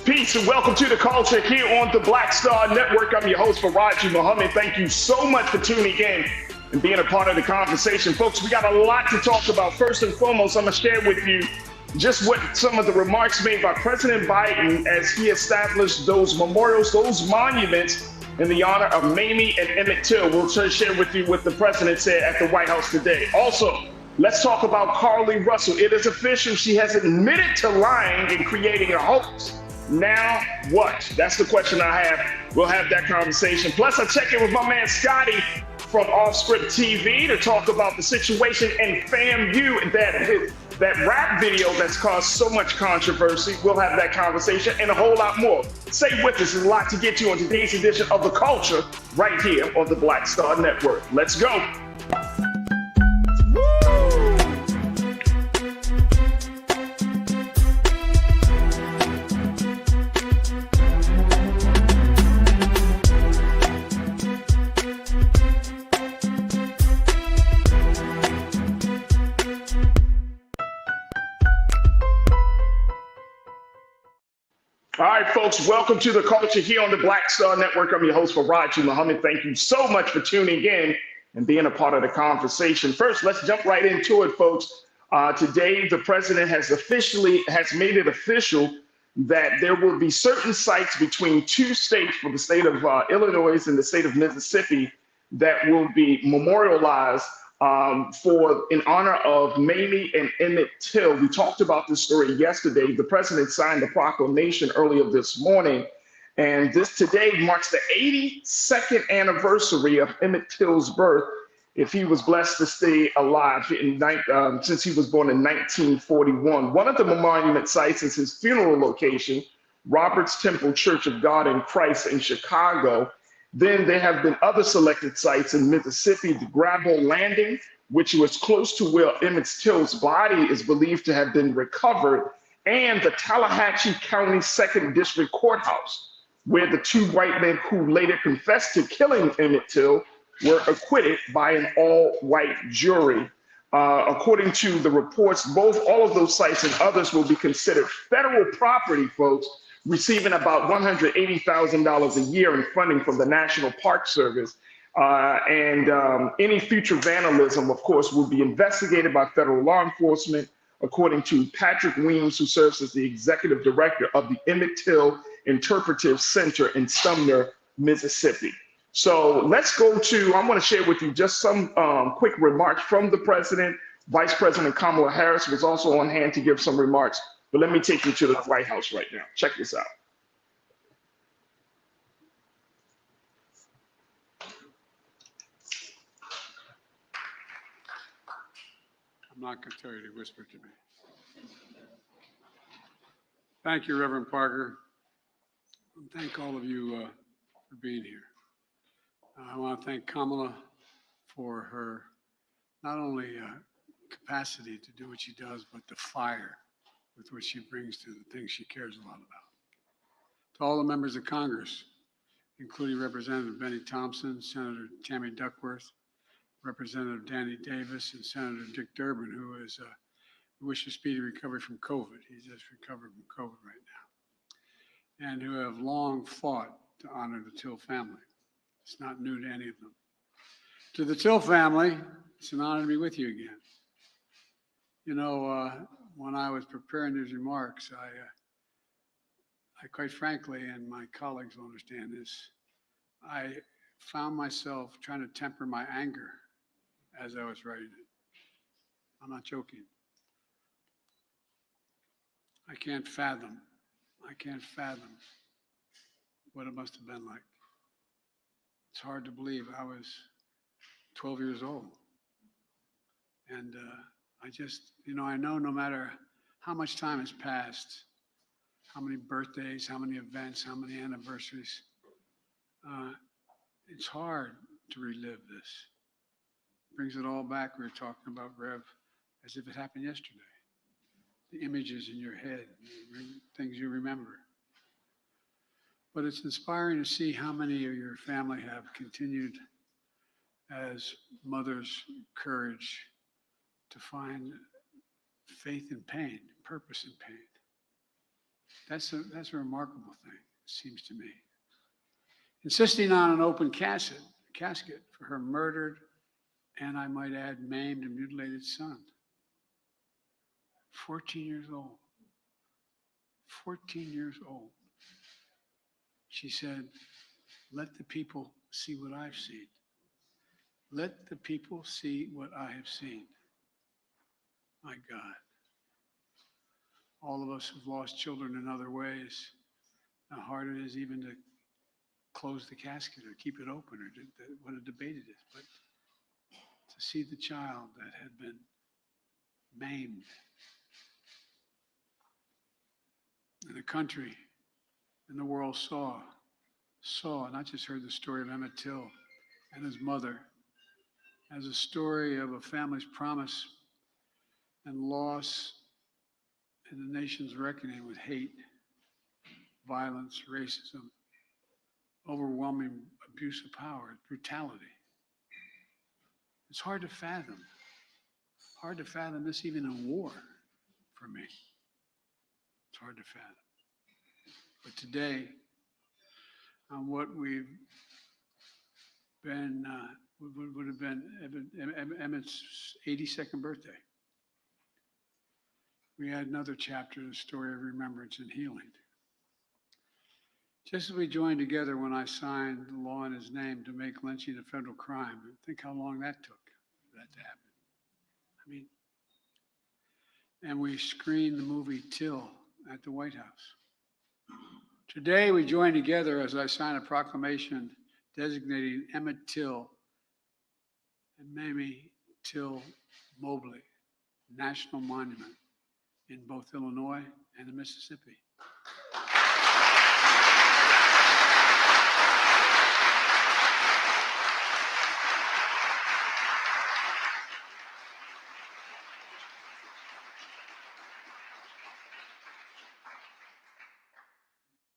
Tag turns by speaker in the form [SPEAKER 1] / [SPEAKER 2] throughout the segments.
[SPEAKER 1] Peace and welcome to the culture here on the Black Star Network. I'm your host, Faraji Muhammad. Thank you so much for tuning in and being a part of the conversation. Folks, we got a lot to talk about. First and foremost, I'm going to share with you just what some of the remarks made by President Biden as he established those memorials, those monuments in the honor of Mamie and Emmett Till. We'll share with you what the president said at the White House today. Also, let's talk about Carlee Russell. It is official. She has admitted to lying and creating a hoax. Now what? That's the question I have. We'll have that conversation. Plus, I check in with my man Scotty from Off Script TV to talk about the situation in FAMU and that rap video that's caused so much controversy. We'll have that conversation and a whole lot more. Stay with us. There's a lot to get you on today's edition of The Culture right here on the Black Star Network. Let's go. All right, folks, welcome to The Culture here on the Black Star Network. I'm your host, Faraji Muhammad. Thank you so much for tuning in and being a part of the conversation. First, let's jump right into it, folks. Today, the president has made it official that there will be certain sites between two states, for the state of Illinois and the state of Mississippi, that will be memorialized in honor of Mamie and Emmett Till. We talked about this story yesterday. The president signed the proclamation earlier this morning, and this today marks the 82nd anniversary of Emmett Till's birth, if he was blessed to stay alive since he was born in 1941. One of the monument sites is his funeral location, Robert's Temple Church of God in Christ in Chicago. Then there have been other selected sites in Mississippi, the Grabo Landing, which was close to where Emmett Till's body is believed to have been recovered, and the Tallahatchie County 2nd District Courthouse, where the two white men who later confessed to killing Emmett Till were acquitted by an all-white jury. According to the reports, all of those sites and others will be considered federal property, folks, receiving about $180,000 a year in funding from the National Park Service. Any future vandalism, of course, will be investigated by federal law enforcement, according to Patrick Weems, who serves as the executive director of the Emmett Till Interpretive Center in Sumner, Mississippi. So let's go to, I want to share with you just some quick remarks from the president. Vice President Kamala Harris was also on hand to give some remarks. But let me take you to the White House right now. Check this out.
[SPEAKER 2] I'm not going to tell you to whisper to me. Thank you, Reverend Parker. And thank all of you for being here. I want to thank Kamala for her not only capacity to do what she does, but the fire with which she brings to the things she cares a lot about. To all the members of Congress, including Representative Benny Thompson, Senator Tammy Duckworth, Representative Danny Davis, and Senator Dick Durbin, who wish a speedy recovery from COVID. He's just recovered from COVID right now. And who have long fought to honor the Till family. It's not new to any of them. To the Till family, it's an honor to be with you again. You know, when I was preparing these remarks, I quite frankly, and my colleagues will understand this, I found myself trying to temper my anger as I was writing it. I'm not joking. I can't fathom what it must have been like. It's hard to believe I was 12 years old. And I just, I know no matter how much time has passed, how many birthdays, how many events, how many anniversaries, it's hard to relive this. It brings it all back. We were talking about Rev as if it happened yesterday. The images in your head, things you remember. But it's inspiring to see how many of your family have continued as mothers' courage to find faith in pain, purpose in pain. That's a remarkable thing, it seems to me. Insisting on an open casket for her murdered, and I might add, maimed and mutilated son. 14 years old. 14 years old. She said, let the people see what I've seen. Let the people see what I have seen. My God. All of us have lost children in other ways. How hard it is even to close the casket or keep it open, or what a debate it is. But to see the child that had been maimed, and the country and the world saw, not just heard the story of Emmett Till and his mother, as a story of a family's promise and loss and the nation's reckoning with hate, violence, racism, overwhelming abuse of power, brutality. It's hard to fathom. Hard to fathom this even in war for me. It's hard to fathom. But today, on what we've been, would have been Emmett's 82nd birthday, we had another chapter in the story of remembrance and healing. Just as we joined together when I signed the law in his name to make lynching a federal crime, think how long that took for that to happen. I mean, and we screened the movie Till at the White House. Today, we join together as I sign a proclamation designating Emmett Till and Mamie Till Mobley National Monument in both Illinois and the Mississippi.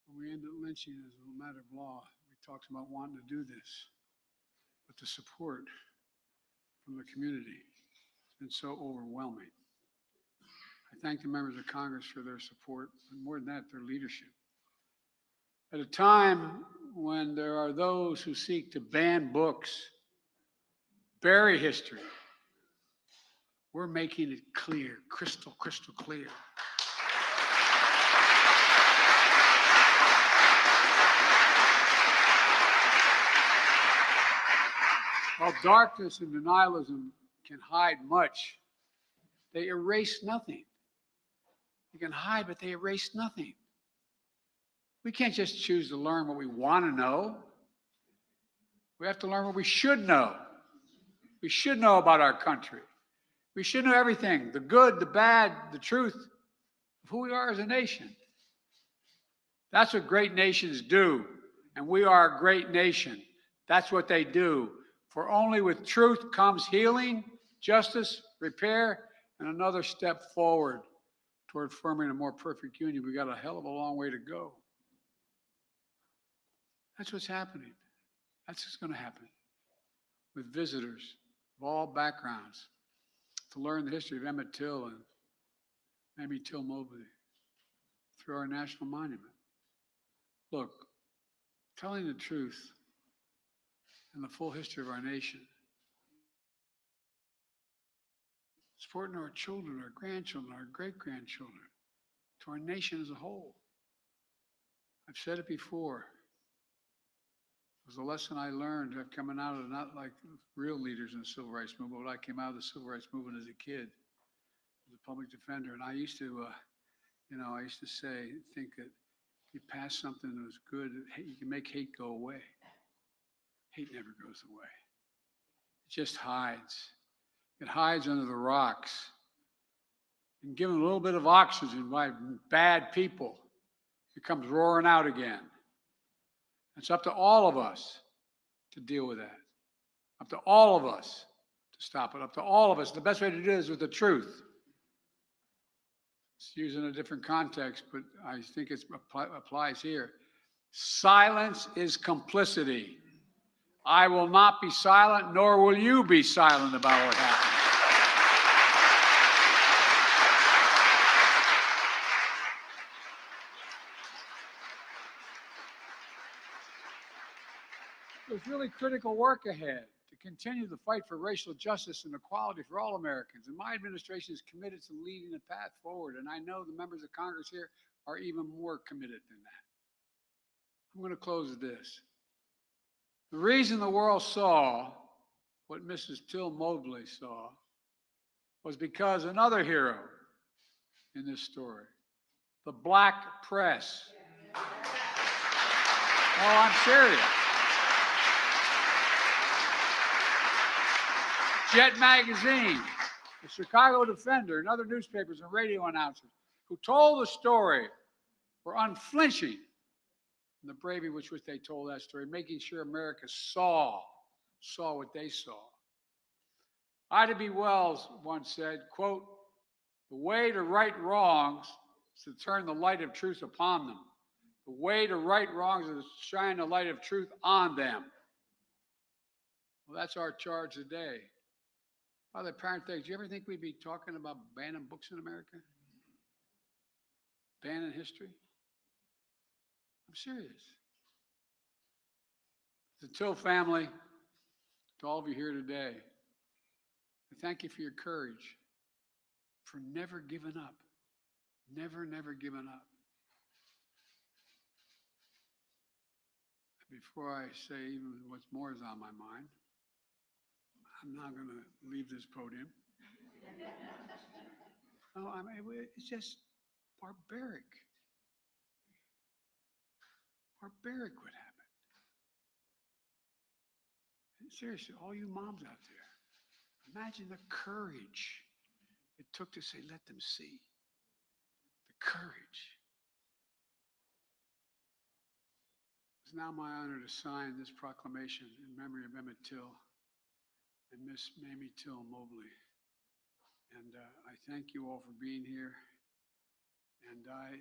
[SPEAKER 2] When we ended lynching as a matter of law, we talked about wanting to do this, but the support from the community has been so overwhelming. I thank the members of Congress for their support, but more than that, their leadership. At a time when there are those who seek to ban books, bury history, we're making it clear, crystal clear. While darkness and denialism can hide much, they erase nothing. You can hide, but they erase nothing. We can't just choose to learn what we want to know. We have to learn what we should know. We should know about our country. We should know everything, the good, the bad, the truth of who we are as a nation. That's what great nations do, and we are a great nation. That's what they do. For only with truth comes healing, justice, repair, and another step forward toward forming a more perfect union. We got a hell of a long way to go. That's what's happening. That's what's going to happen with visitors of all backgrounds to learn the history of Emmett Till and Mamie Till Mobley through our national monument. Look, telling the truth and the full history of our nation, supporting our children, our grandchildren, our great-grandchildren, to our nation as a whole. I've said it before. It was a lesson I learned coming out of not like real leaders in the civil rights movement, but I came out of the civil rights movement as a kid, as a public defender. And I used to, think that if you pass something that was good, you can make hate go away. Hate never goes away. It just hides. It hides under the rocks. And given a little bit of oxygen by bad people, it comes roaring out again. It's up to all of us to deal with that. Up to all of us to stop it. Up to all of us. The best way to do it is with the truth. It's used in a different context, but I think it applies here. Silence is complicity. I will not be silent, nor will you be silent about what happened. There's really critical work ahead to continue the fight for racial justice and equality for all Americans. And my administration is committed to leading the path forward. And I know the members of Congress here are even more committed than that. I'm going to close with this. The reason the world saw what Mrs. Till Mobley saw was because another hero in this story, the black press. Oh, I'm serious. Jet Magazine, the Chicago Defender, and other newspapers and radio announcers who told the story were unflinching in the bravery with which they told that story, making sure America saw what they saw. Ida B. Wells once said, quote, "The way to right wrongs is to turn the light of truth upon them. The way to right wrongs is to shine the light of truth on them." Well, that's our charge today. By the way, parenthetic, do you ever think we'd be talking about banning books in America? Banning history? I'm serious. The Till family, to all of you here today, I thank you for your courage, for never giving up. Never, never giving up. Before I say even what's more is on my mind, I'm not going to leave this podium. No, I mean, it's just barbaric. Barbaric what happened. And seriously, all you moms out there, imagine the courage it took to say, let them see. The courage. It's now my honor to sign this proclamation in memory of Emmett Till and Miss Mamie Till Mobley. And I thank you all for being here. And I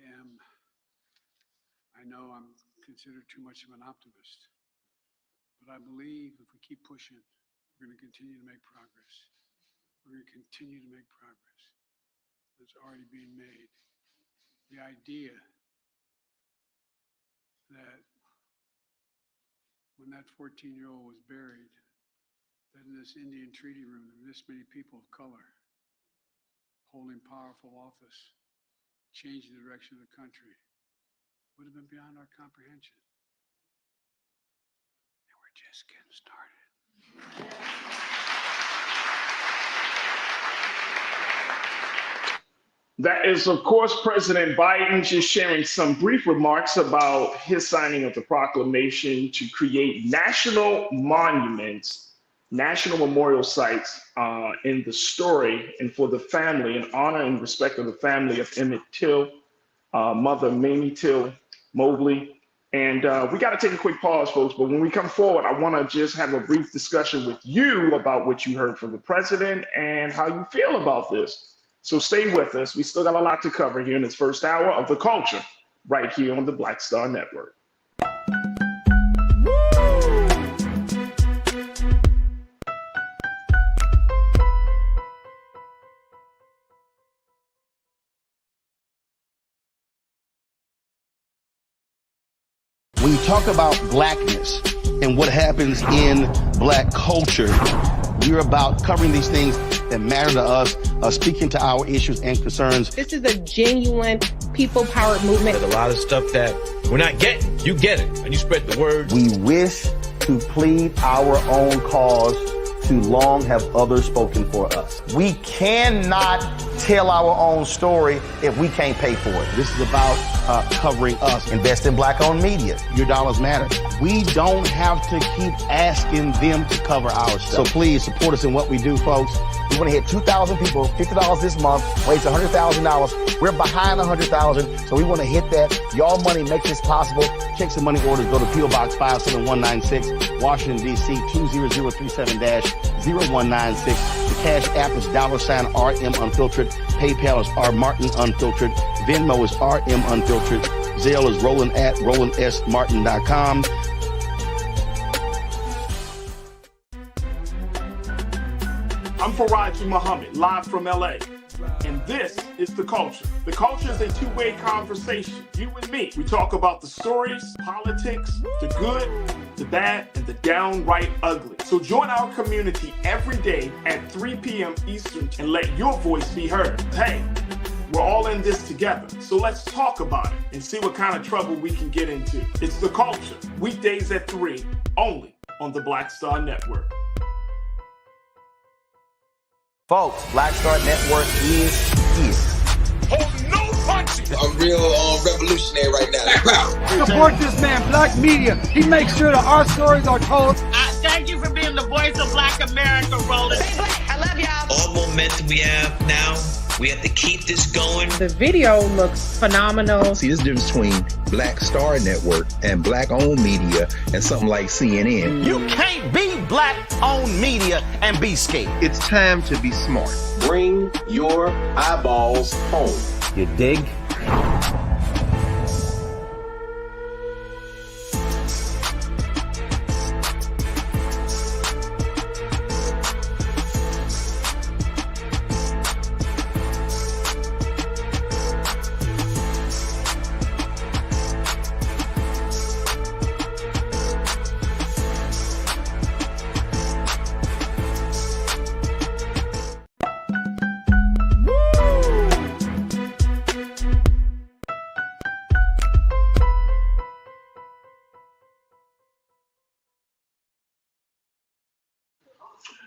[SPEAKER 2] know I'm considered too much of an optimist, but I believe if we keep pushing, we're going to continue to make progress. We're going to continue to make progress. It's already being made. The idea that when that 14-year-old was buried, that in this Indian treaty room, there were this many people of color holding powerful office, changing the direction of the country, would have been beyond our comprehension. And we're just getting started.
[SPEAKER 1] That is, of course, President Biden just sharing some brief remarks about his signing of the proclamation to create national monuments, national memorial sites in the story and for the family, in honor and respect of the family of Emmett Till, mother Mamie Till Mobley. And we got to take a quick pause, folks. But when we come forward, I want to just have a brief discussion with you about what you heard from the president and how you feel about this. So stay with us. We still got a lot to cover here in this first hour of The Culture, right here on the Black Star Network.
[SPEAKER 3] When you talk about blackness and what happens in black culture, we're about covering these things that matter to us, speaking to our issues and concerns.
[SPEAKER 4] This is a genuine people-powered movement.
[SPEAKER 5] There's a lot of stuff that we're not getting. You get it, and you spread the word.
[SPEAKER 3] We wish to plead our own cause. Too long have others spoken for us. We cannot tell our own story if we can't pay for it. This is about covering us. Invest in black-owned media. Your dollars matter. We don't have to keep asking them to cover our stuff. So please support us in what we do, folks. We want to hit 2,000 people, $50 this month, raise $100,000. We're behind 100,000, so we want to hit that. Y'all money makes this possible. Check some money orders. Go to P.O. Box 57196, Washington, D.C. 20037-0196. The Cash App is $RM Unfiltered. PayPal is R Martin Unfiltered. Venmo is RM Unfiltered. Zelle is roland@rolandsmartin.com.
[SPEAKER 1] I'm Faraji Muhammad, live from LA. And this is The Culture. The Culture is a two-way conversation. You and me. We talk about the stories, politics, the good, the bad, and the downright ugly. So join our community every day at 3 p.m. Eastern and let your voice be heard. Hey, we're all in this together. So let's talk about it and see what kind of trouble we can get into. It's The Culture. Weekdays at 3, only on the Black Star Network.
[SPEAKER 3] Folks, Black Star Network is here.
[SPEAKER 1] Oh, no punches!
[SPEAKER 6] I'm real revolutionary right now.
[SPEAKER 7] Support this man, Black Media. He makes sure that our stories are told.
[SPEAKER 8] Thank you for being the voice of Black America, Roland.
[SPEAKER 4] Stay black. I love y'all.
[SPEAKER 9] All momentum we have now, we have to keep this going.
[SPEAKER 4] The video looks phenomenal.
[SPEAKER 10] See, there's a difference between Black Star Network and Black-owned media and something like CNN.
[SPEAKER 3] You can't be Black-owned media and be scared.
[SPEAKER 10] It's time to be smart.
[SPEAKER 6] Bring your eyeballs home.
[SPEAKER 3] You dig?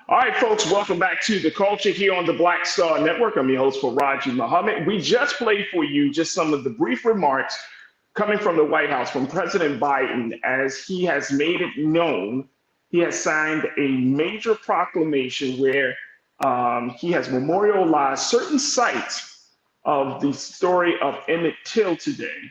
[SPEAKER 1] All right, folks, welcome back to The Culture here on the Black Star Network. I'm your host, Faraji Muhammad. We just played for you just some of the brief remarks coming from the White House from President Biden as he has made it known he has signed a major proclamation where he has memorialized certain sites of the story of Emmett Till today.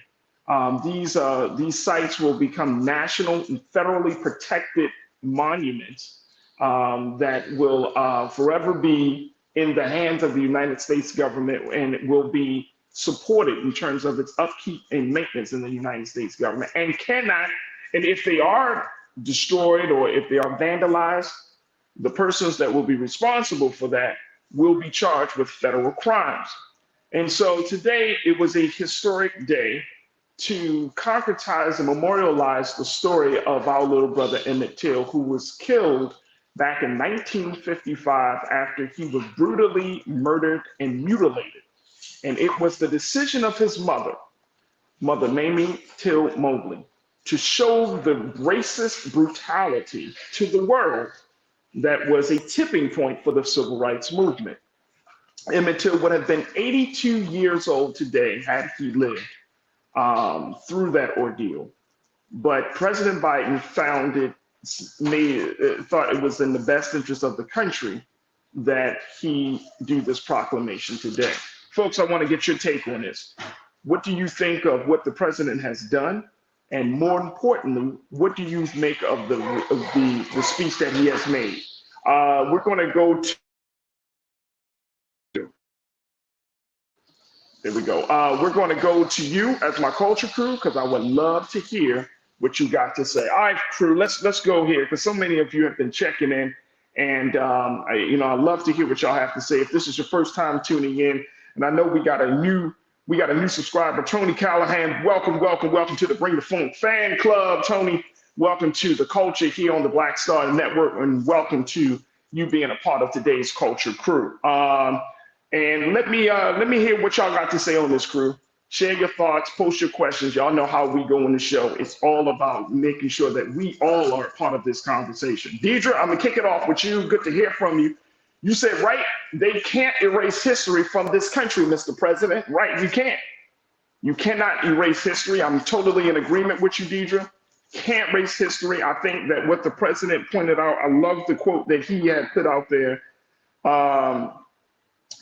[SPEAKER 1] These sites will become national and federally protected monuments that will forever be in the hands of the United States government, and it will be supported in terms of its upkeep and maintenance in the United States government, and if they are destroyed or if they are vandalized, the persons that will be responsible for that will be charged with federal crimes. And so today it was a historic day to concretize and memorialize the story of our little brother Emmett Till, who was killed back in 1955 after he was brutally murdered and mutilated. And it was the decision of his mother, Mamie Till Mobley, to show the racist brutality to the world that was a tipping point for the civil rights movement. Emmett Till would have been 82 years old today had he lived through that ordeal. But President Biden thought it was in the best interest of the country that he do this proclamation today. Folks, I want to get your take on this. What do you think of what the president has done? And more importantly, what do you make of the speech that he has made? We're going to go to, there we go. We're going to go to you as my culture crew, because I would love to hear what you got to say. All right, crew, let's go here, because so many of you have been checking in, and I'd love to hear what y'all have to say. If this is your first time tuning in, and I know we got a new subscriber, Tony Callahan. Welcome to the Bring the Funk fan club, Tony. Welcome to The Culture here on the Black Star Network, and welcome to you being a part of today's culture crew. And let me hear what y'all got to say on this, crew. Share your thoughts, post your questions. Y'all know how we go in the show. It's all about making sure that we all are a part of this conversation. Deidre, I'm gonna kick it off with you. Good to hear from you. You said, right, they can't erase history from this country, Mr. President. Right, you can't. You cannot erase history. I'm totally in agreement with you, Deidre. Can't erase history. I think that what the president pointed out, I love the quote that he had put out there.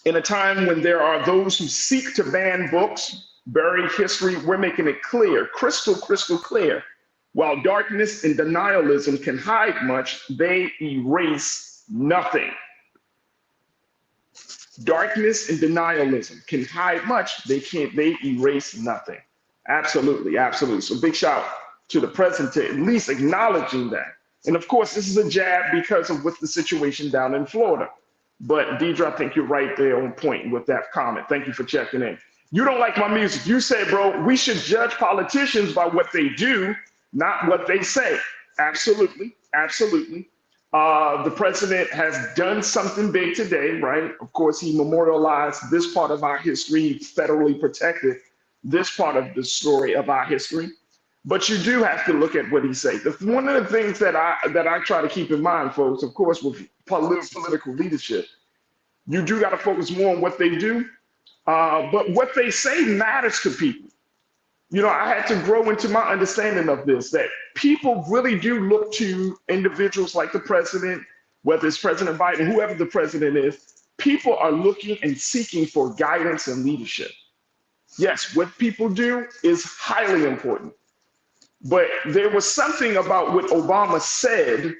[SPEAKER 1] In a time when there are those who seek to ban books, bury history, we're making it clear, crystal clear. While darkness and denialism can hide much, they erase nothing. Darkness and denialism can hide much, they erase nothing. Absolutely. So big shout to the president to at least acknowledging that. And of course, this is a jab because of with the situation down in Florida. But Deidre, I think you're right there on point with that comment. Thank you for checking in. You don't like my music. You say, bro, we should judge politicians by what they do, not what they say. Absolutely, absolutely. The president has done something big today, right? Of course, he memorialized this part of our history. He federally protected this part of the story of our history. But you do have to look at what he said. One of the things that I try to keep in mind, folks, of course, with political leadership, you do got to focus more on what they do. But what they say matters to people. You know, I had to grow into my understanding of this, that people really do look to individuals like the president, whether it's President Biden, whoever the president is. People are looking and seeking for guidance and leadership. Yes, what people do is highly important. But there was something about what Obama said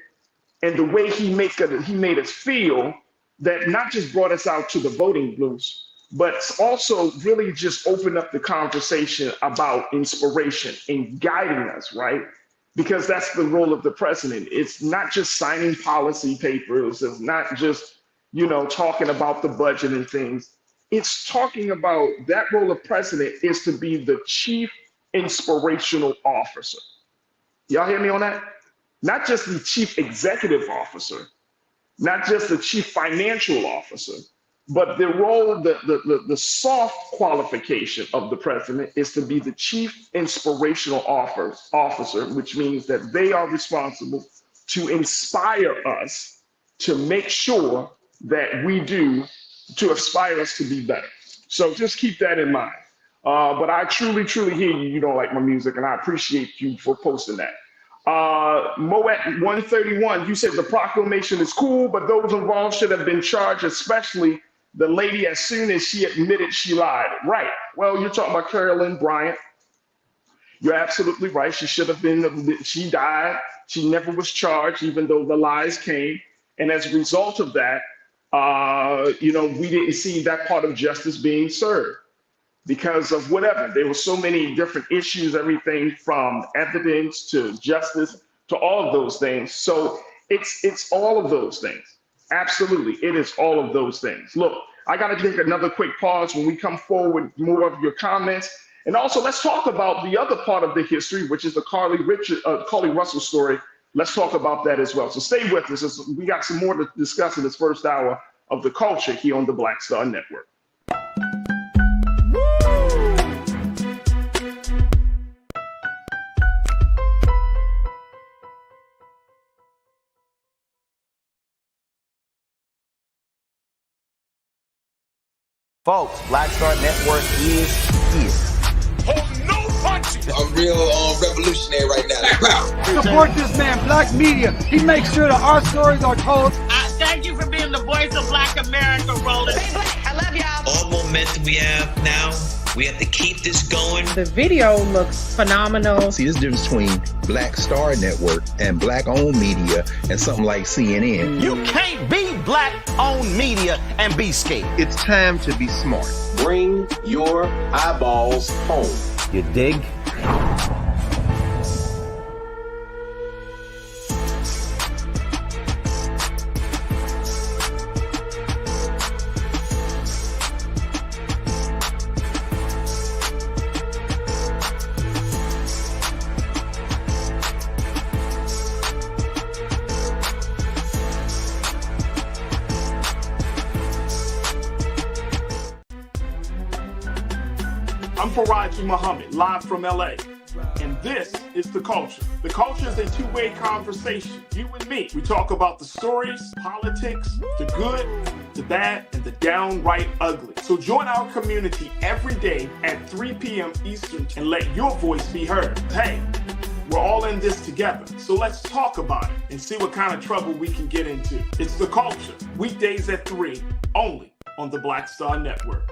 [SPEAKER 1] and the way he made us feel that not just brought us out to the voting booths, but also really just opened up the conversation about inspiration and guiding us, right? Because that's the role of the president. It's not just signing policy papers. It's not just, you know, talking about the budget and things. It's talking about that role of president is to be the chief inspirational officer. Y'all hear me on that? Not just the chief executive officer, not just the chief financial officer, but the role, the soft qualification of the president is to be the chief inspirational officer, which means that they are responsible to inspire us to make sure that we do, to inspire us to be better. So just keep that in mind. But I truly, truly hear you. You don't like my music, and I appreciate you for posting that. Moet 131, you said the proclamation is cool, but those involved should have been charged, especially the lady as soon as she admitted she lied. Right. Well, you're talking about Carolyn Bryant. You're absolutely right. She should have been, she died. She never was charged, even though the lies came. And as a result of that, you know, we didn't see that part of justice being served because of whatever. There were so many different issues, everything from evidence to justice to all of those things. So it's all of those things. Absolutely, it is all of those things. Look, I got to take another quick pause. When we come forward, more of your comments. And also, let's talk about the other part of the history, which is the Carlee Russell story. Let's talk about that as well. So stay with us. We got some more to discuss in this first hour of The Culture here on the Black Star Network.
[SPEAKER 3] Folks, Black Star Network is here.
[SPEAKER 5] Hold no punches.
[SPEAKER 6] I'm real revolutionary right now.
[SPEAKER 7] Support this man, Black Media. He makes sure that our stories are told.
[SPEAKER 8] Thank you for being the voice of Black America, Roland.
[SPEAKER 4] Stay black. I love y'all.
[SPEAKER 9] All momentum we have now, we have to keep this going.
[SPEAKER 4] The video looks phenomenal.
[SPEAKER 10] See, this difference between Black Star Network and black-owned media and something like CNN.
[SPEAKER 3] You can't be black-owned media and be scared.
[SPEAKER 10] It's time to be smart.
[SPEAKER 6] Bring your eyeballs home.
[SPEAKER 3] You dig?
[SPEAKER 1] I'm Faraji Muhammad, live from LA. And this is The Culture. The Culture is a two-way conversation. You and me. We talk about the stories, politics, the good, the bad, and the downright ugly. So join our community every day at 3 p.m. Eastern and let your voice be heard. Hey, we're all in this together. So let's talk about it and see what kind of trouble we can get into. It's The Culture, weekdays at 3, only on the Black Star Network.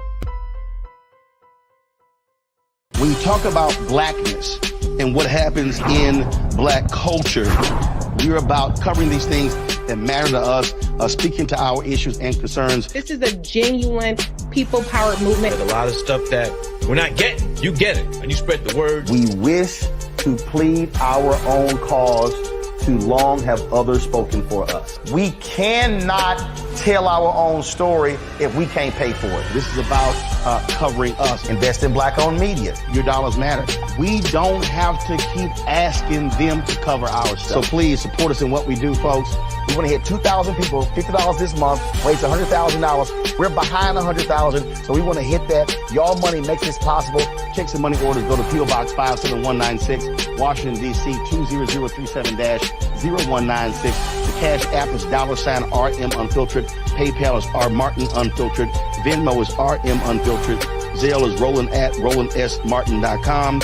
[SPEAKER 3] When you talk about blackness and what happens in black culture, we're about covering these things that matter to us, speaking to our issues and concerns.
[SPEAKER 4] This is a genuine people-powered movement.
[SPEAKER 5] A lot of stuff that we're not getting. You get it, and you spread the word.
[SPEAKER 3] We wish to plead our own cause too long have others spoken for us. We cannot tell our own story if we can't pay for it. This is about covering us. Invest in black-owned media. Your dollars matter. We don't have to keep asking them to cover our stuff. So please support us in what we do, folks. We want to hit 2,000 people, $50 this month, raise $100,000. We're behind 100,000, so we want to hit that. Y'all money makes this possible. Checks and money orders go to P.O. Box 57196, Washington, D.C. 20037-0196. The Cash App is $RM Unfiltered. PayPal is R Martin Unfiltered. Venmo is RM Unfiltered. Zelle is roland@rolandsmartin.com.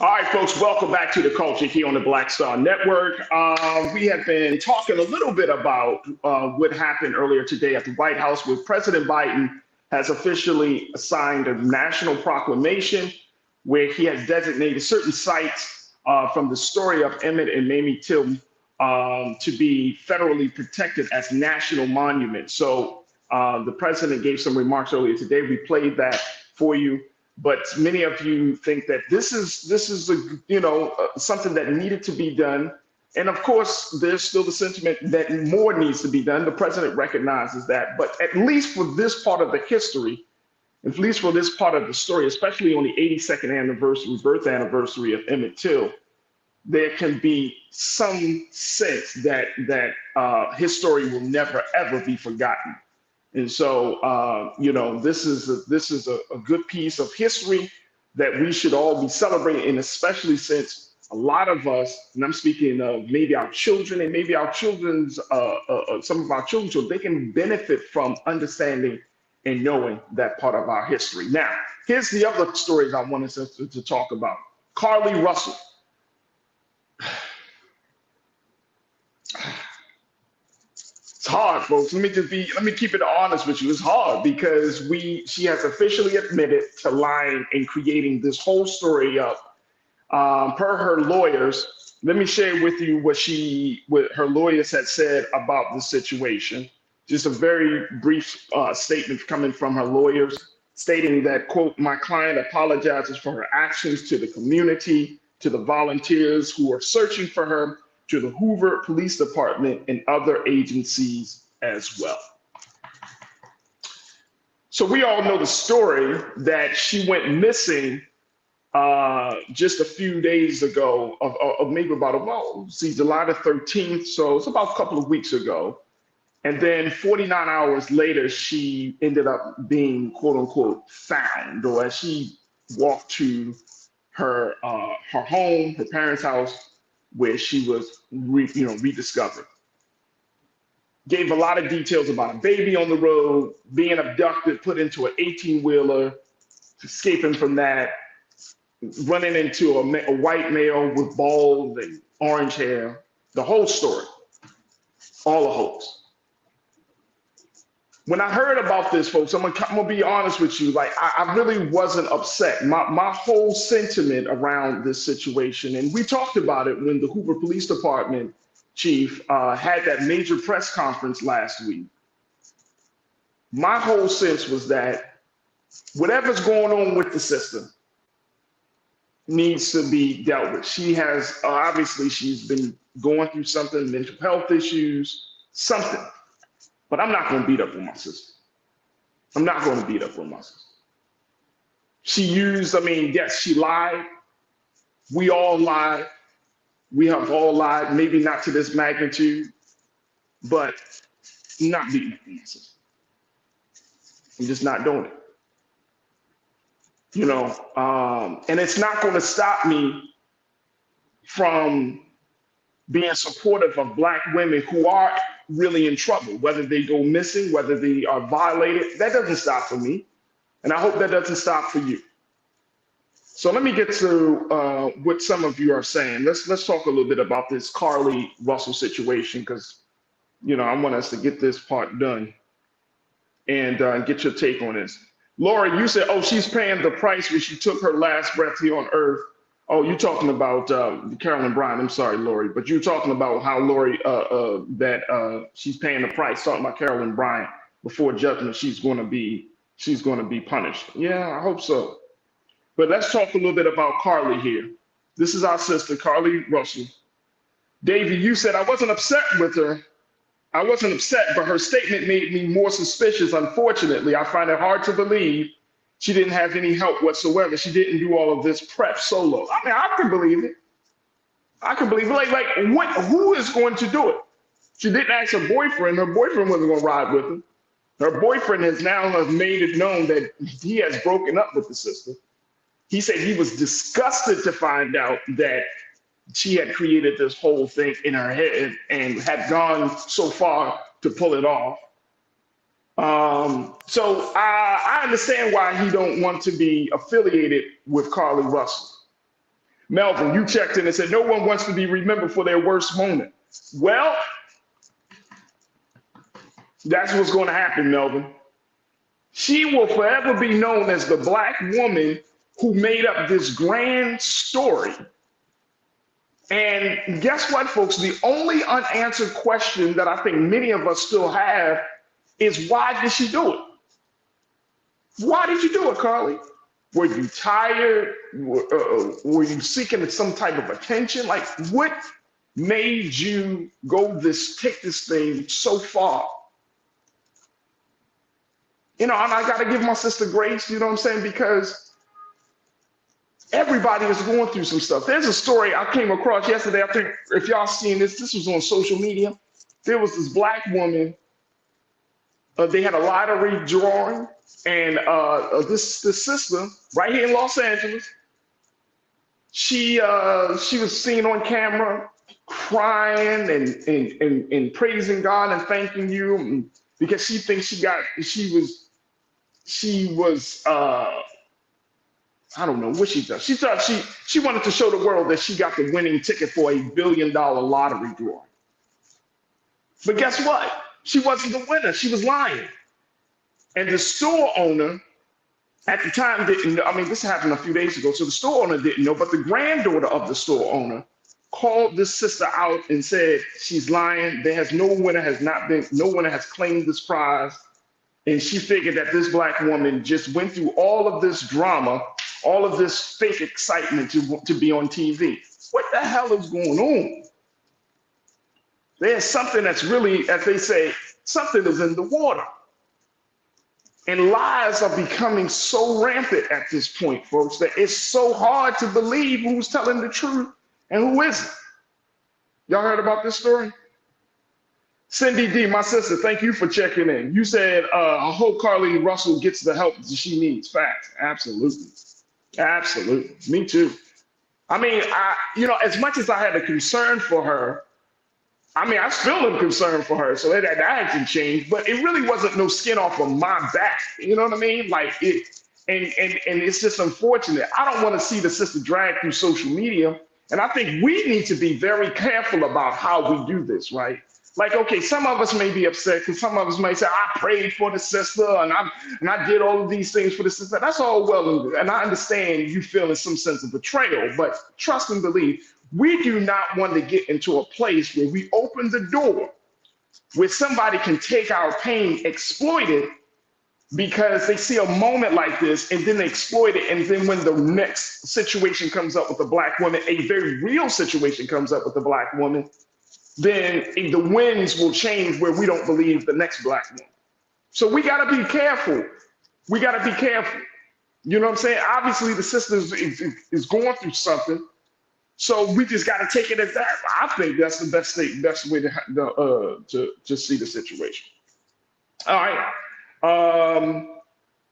[SPEAKER 1] All right, folks, welcome back to The Culture here on the Black Star Network. We have been talking a little bit about what happened earlier today at the White House, where President Biden has officially signed a national proclamation where he has designated certain sites from the story of Emmett and Mamie Till to be federally protected as national monuments. So the president gave some remarks earlier today. We played that for you. But many of you think that this is something that needed to be done. And of course, there's still the sentiment that more needs to be done. The president recognizes that. But at least for this part of the history, at least for this part of the story, especially on the 82nd birth anniversary of Emmett Till, there can be some sense that his story will never, ever be forgotten. And so, this is a good piece of history that we should all be celebrating, and especially since a lot of us, and I'm speaking of maybe our children and maybe our children's, some of our children, they can benefit from understanding and knowing that part of our history. Now, here's the other stories I wanted us to talk about. Carlee Russell. It's hard, folks. Let me keep it honest with you. It's hard because she has officially admitted to lying and creating this whole story up. Per her lawyers, let me share with you what her lawyers had said about the situation. Just a very brief statement coming from her lawyers, stating that, quote, "My client apologizes for her actions to the community, to the volunteers who are searching for her, to the Hoover Police Department and other agencies as well." So we all know the story that she went missing just a few days ago, of maybe about July the 13th. So it's about a couple of weeks ago. And then 49 hours later, she ended up being, quote unquote, found, or as she walked to her home, her parents' house, where she was rediscovered. Gave a lot of details about a baby on the road, being abducted, put into an 18-wheeler, escaping from that, running into a white male with bald and orange hair. The whole story, all a hoax. When I heard about this, folks, I'm gonna be honest with you. Like, I really wasn't upset. My whole sentiment around this situation, and we talked about it when the Hoover Police Department chief had that major press conference last week. My whole sense was that whatever's going on with the system needs to be dealt with. She has, obviously, she's been going through something, mental health issues, something. But I'm not going to beat up on my sister. I'm not going to beat up on my sister. She yes, she lied. We all lied. We have all lied, maybe not to this magnitude, but I'm not beating up on my sister. I'm just not doing it. And it's not going to stop me from being supportive of Black women who are really in trouble, whether they go missing, whether they are violated. That doesn't stop for me. And I hope that doesn't stop for you. So let me get to what some of you are saying. Let's talk a little bit about this Carlee Russell situation, because I want us to get this part done and get your take on this. Laura, you said, she's paying the price when she took her last breath here on earth. Oh, you're talking about Carolyn Bryant. I'm sorry, Lori, but you're talking about how Lori she's paying the price. Talking about Carolyn Bryant before judgment, she's going to be punished. Yeah, I hope so. But let's talk a little bit about Carlee here. This is our sister, Carlee Russell. Davey, you said I wasn't upset with her. I wasn't upset, but her statement made me more suspicious. Unfortunately, I find it hard to believe she didn't have any help whatsoever. She didn't do all of this prep solo. I mean, I can believe it. I can believe it. Like what? Who is going to do it? She didn't ask her boyfriend. Her boyfriend wasn't going to ride with her. Her boyfriend has made it known that he has broken up with the sister. He said he was disgusted to find out that she had created this whole thing in her head and had gone so far to pull it off. So I understand why he don't want to be affiliated with Carlee Russell. Melvin, you checked in and said no one wants to be remembered for their worst moment. Well, that's what's going to happen, Melvin. She will forever be known as the Black woman who made up this grand story. And guess what, folks? The only unanswered question that I think many of us still have is why did she do it? Why did you do it, Carlee? Were you tired? Were you seeking some type of attention? Like, what made you take this thing so far? You know, and I got to give my sister grace, you know what I'm saying? Because everybody is going through some stuff. There's a story I came across yesterday. I think if y'all seen this was on social media. There was this Black woman. They had a lottery drawing, and this sister right here in Los Angeles, she was seen on camera crying and praising God and thanking you because she thinks she was I don't know what she does. She thought she wanted to show the world that she got the winning ticket for $1 billion lottery drawing. But guess what? She wasn't the winner. She was lying. And the store owner at the time didn't know. I mean, this happened a few days ago. So the store owner didn't know, but the granddaughter of the store owner called this sister out and said, she's lying. No winner has claimed this prize. And she figured that this Black woman just went through all of this drama, all of this fake excitement to be on TV. What the hell is going on? There's something that's really, as they say, something is in the water. And lies are becoming so rampant at this point, folks, that it's so hard to believe who's telling the truth and who isn't. Y'all heard about this story? Cindy D, my sister, thank you for checking in. You said, I hope Carlee Russell gets the help that she needs. Facts. Absolutely. Absolutely. Me too. I mean, as much as I had a concern for her, I mean, I still am concerned for her. So that hasn't changed, but it really wasn't no skin off of my back. You know what I mean? Like it, and it's just unfortunate. I don't want to see the sister drag through social media. And I think we need to be very careful about how we do this, right? Like, okay, some of us may be upset because some of us may say, I prayed for the sister and I did all of these things for the sister. That's all well and good. And I understand you feeling some sense of betrayal, but trust and believe, we do not want to get into a place where we open the door where somebody can take our pain, exploit it because they see a moment like this and then they exploit it. And then when the next situation comes up with a Black woman, a very real situation comes up with a Black woman, then the winds will change where we don't believe the next Black woman. So we got to be careful. We got to be careful. You know what I'm saying? Obviously, the sister is going through something. So we just got to take it as that. I think that's the best way to see the situation. All right.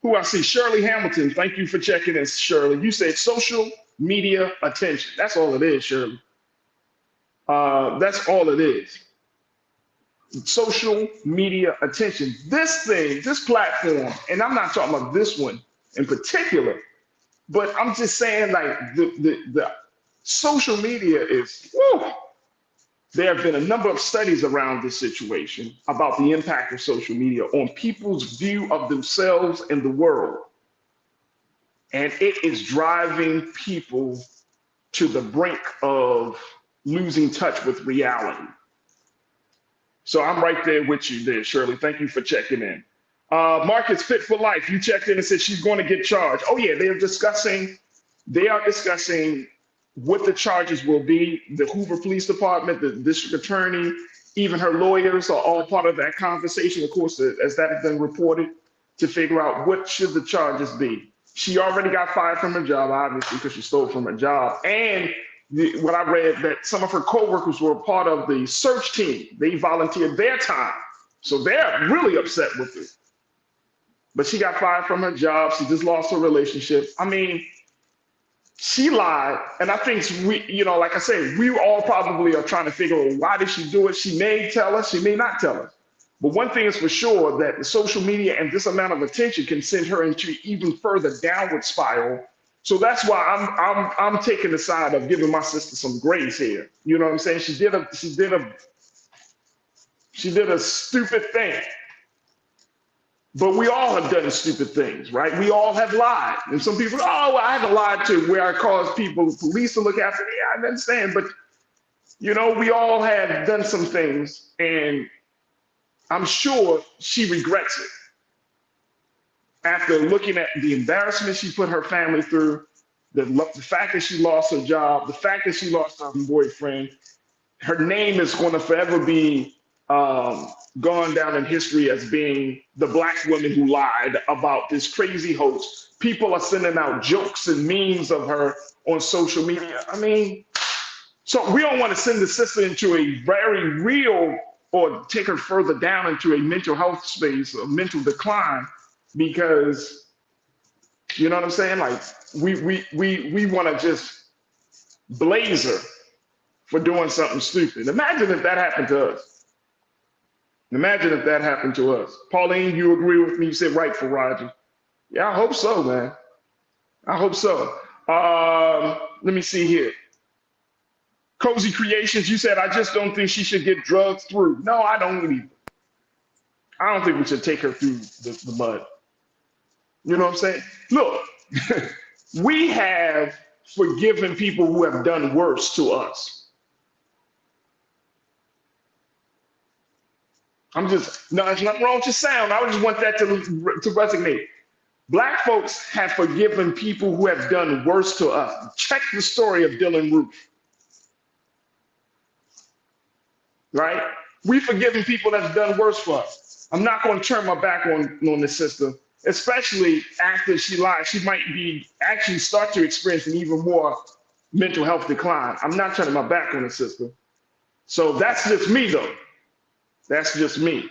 [SPEAKER 1] Who I see? Shirley Hamilton. Thank you for checking in, Shirley. You said social media attention. That's all it is, Shirley. That's all it is. Social media attention. This thing, this platform, and I'm not talking about this one in particular, but I'm just saying like the social media is, whew. There have been a number of studies around this situation about the impact of social media on people's view of themselves and the world. And it is driving people to the brink of losing touch with reality. So I'm right there with you there, Shirley. Thank you for checking in. Marcus Fit for Life, you checked in and said she's going to get charged. Oh yeah, they are discussing what the charges will be. The Hoover Police Department, the district attorney, even her lawyers are all part of that conversation, of course, as that has been reported, to figure out what should the charges be. She already got fired from her job, obviously, because she stole from her job. And what I read, that some of her coworkers were part of the search team. They volunteered their time. So they're really upset with it. But she got fired from her job. She just lost her relationship. I mean, she lied. And I think like I said, we all probably are trying to figure out, why did she do it? She may tell us, she may not tell us. But one thing is for sure, that the social media and this amount of attention can send her into even further downward spiral. So that's why I'm taking the side of giving my sister some grace here. You know what I'm saying? She did a stupid thing. But we all have done stupid things, right? We all have lied. And some people, oh, I haven't lied to where I caused police to look after me. Yeah, I understand. But, we all have done some things. And I'm sure she regrets it. After looking at the embarrassment she put her family through, the fact that she lost her job, the fact that she lost her boyfriend, her name is going to forever be gone down in history as being the Black woman who lied about this crazy hoax. People are sending out jokes and memes of her on social media. I mean, so we don't want to send the sister into a very real, or take her further down into a mental health space, a mental decline, because, you know what I'm saying? Like, we want to just blaze her for doing something stupid. Imagine if that happened to us. Imagine if that happened to us. Pauline, you agree with me? You said right for Roger. Yeah, I hope so, man. I hope so. Let me see here. Cozy Creations, you said, I just don't think she should get drugged through. No, I don't either. I don't think we should take her through the mud. You know what I'm saying? Look, we have forgiven people who have done worse to us. No, there's nothing wrong with your sound. I just want that to resonate. Black folks have forgiven people who have done worse to us. Check the story of Dylan Roof. Right? We've forgiven people that's done worse for us. I'm not going to turn my back on the sister, especially after she lied. She might actually start to experience an even more mental health decline. I'm not turning my back on the sister. So that's just me, though. That's just me.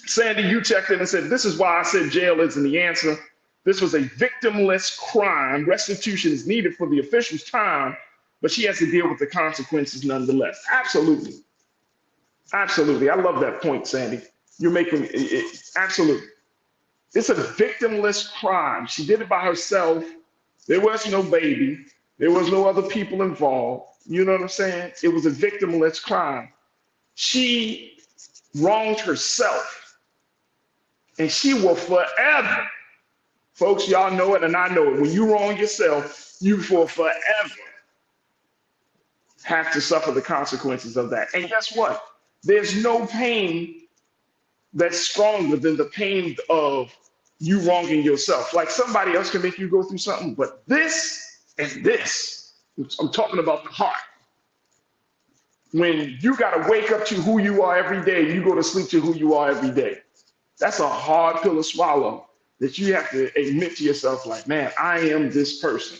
[SPEAKER 1] Sandy, you checked in and said, this is why I said jail isn't the answer. This was a victimless crime. Restitution is needed for the official's time, but she has to deal with the consequences nonetheless. Absolutely. Absolutely. I love that point, Sandy. You're making it. Absolutely. It's a victimless crime. She did it by herself. There was no baby. There was no other people involved. You know what I'm saying? It was a victimless crime. She wronged herself, and she will forever, folks, y'all know it and I know it. When you wrong yourself, you will forever have to suffer the consequences of that. And guess what? There's no pain that's stronger than the pain of you wronging yourself. Like, somebody else can make you go through something, but this and this, I'm talking about the heart. When you got to wake up to who you are every day, you go to sleep to who you are every day. That's a hard pill to swallow, that you have to admit to yourself, like, man, I am this person.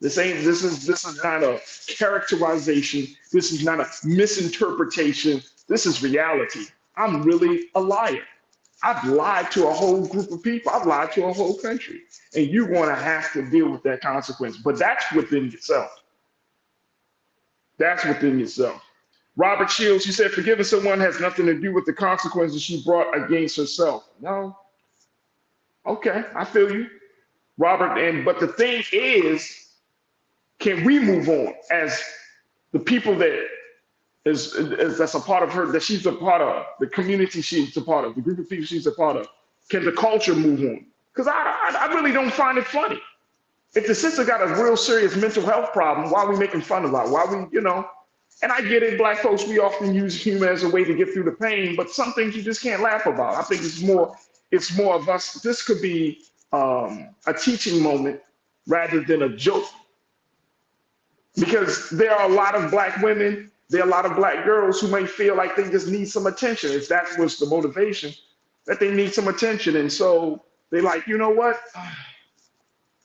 [SPEAKER 1] This is not a characterization. This is not a misinterpretation. This is reality. I'm really a liar. I've lied to a whole group of people. I've lied to a whole country. And you're going to have to deal with that consequence. But that's within yourself. That's within yourself. Robert Shields, you said forgiving someone has nothing to do with the consequences she brought against herself. No. Okay, I feel you, Robert. But the thing is, can we move on as the people that's a part of her, that she's a part of, the community she's a part of, the group of people she's a part of? Can the culture move on? Because I really don't find it funny. If the sister got a real serious mental health problem, why are we making fun of her? Why we, and I get it, Black folks, we often use humor as a way to get through the pain, but some things you just can't laugh about. I think it's more of us. This could be a teaching moment rather than a joke. Because there are a lot of Black women, there are a lot of Black girls who may feel like they just need some attention. If that was the motivation, that they need some attention. And so they're like, you know what?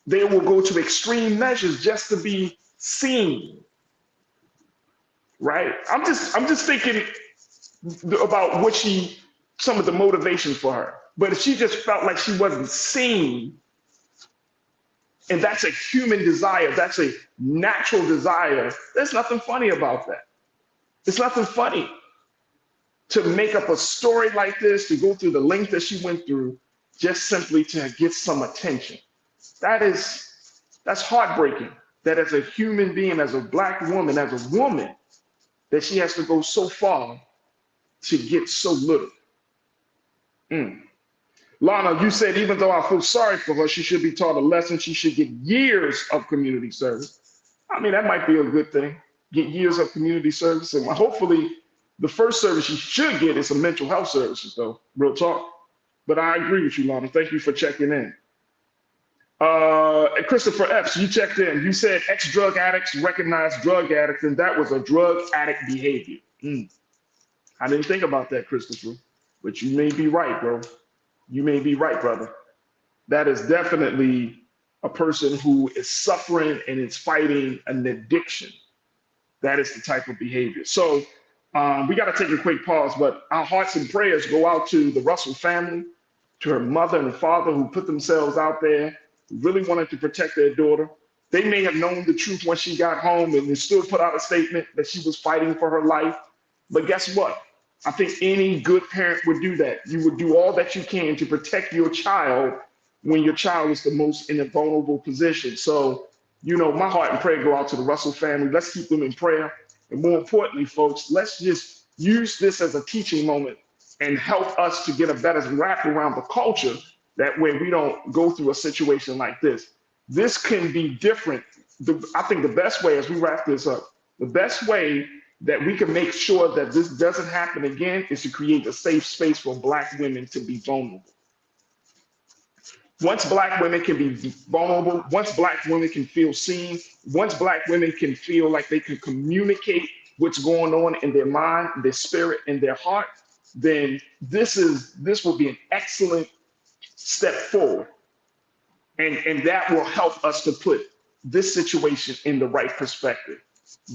[SPEAKER 1] They will go to extreme measures just to be seen. Right? I'm just thinking about some of the motivations for her. But if she just felt like she wasn't seen, and that's a human desire, that's a natural desire, there's nothing funny about that. It's nothing funny to make up a story like this, to go through the length that she went through, just simply to get some attention. That's heartbreaking, that as a human being, as a Black woman, that she has to go so far to get so little. Lana, you said even though I feel sorry for her, she should be taught a lesson. She should get years of community service. I mean, that might be a good thing. Get years of community service. And hopefully the first service she should get is some mental health services, though, real talk. But I agree with you, Lana. Thank you for checking in. Christopher Epps, you checked in. You said ex-drug addicts recognize drug addicts, and that was a drug addict behavior. I didn't think about that, Christopher, but you may be right, bro. You may be right, brother. That is definitely a person who is suffering and is fighting an addiction. That is the type of behavior. So we got to take a quick pause, but our hearts and prayers go out to the Russell family, to her mother and father who put themselves out there, who really wanted to protect their daughter. They may have known the truth when she got home and they still put out a statement that she was fighting for her life. But guess what? I think any good parent would do that. You would do all that you can to protect your child when your child is the most in a vulnerable position. So, my heart and prayer go out to the Russell family. Let's keep them in prayer. And more importantly, folks, let's just use this as a teaching moment and help us to get a better wrap around the culture. That way we don't go through a situation like this. This can be different. I think the best way, as we wrap this up, the best way that we can make sure that this doesn't happen again is to create a safe space for Black women to be vulnerable. Once Black women can be vulnerable, once Black women can feel seen, once Black women can feel like they can communicate what's going on in their mind, their spirit, and their heart, then this will be an excellent step forward. And that will help us to put this situation in the right perspective.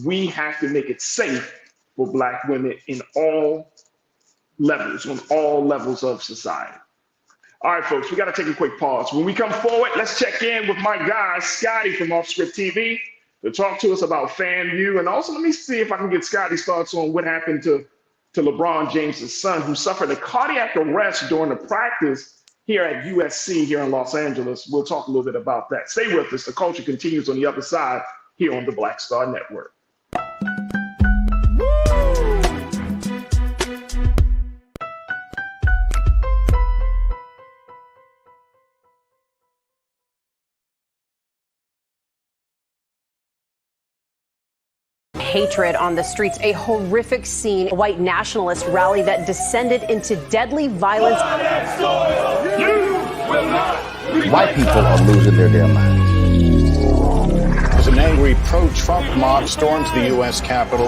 [SPEAKER 1] We have to make it safe for Black women in all levels, on all levels of society. All right, folks, we got to take a quick pause. When we come forward, let's check in with my guy, Scotty from Off Script TV, to talk to us about FAMU. And also, let me see if I can get Scotty's thoughts on what happened to LeBron James' son, who suffered a cardiac arrest during the practice here at USC here in Los Angeles. We'll talk a little bit about that. Stay with us. The culture continues on the other side here on the Black Star Network.
[SPEAKER 11] Hatred on the streets, a horrific scene, a white nationalist rally that descended into deadly violence.
[SPEAKER 3] White people are losing their damn minds.
[SPEAKER 12] As an angry pro-Trump mob storms the U.S. Capitol,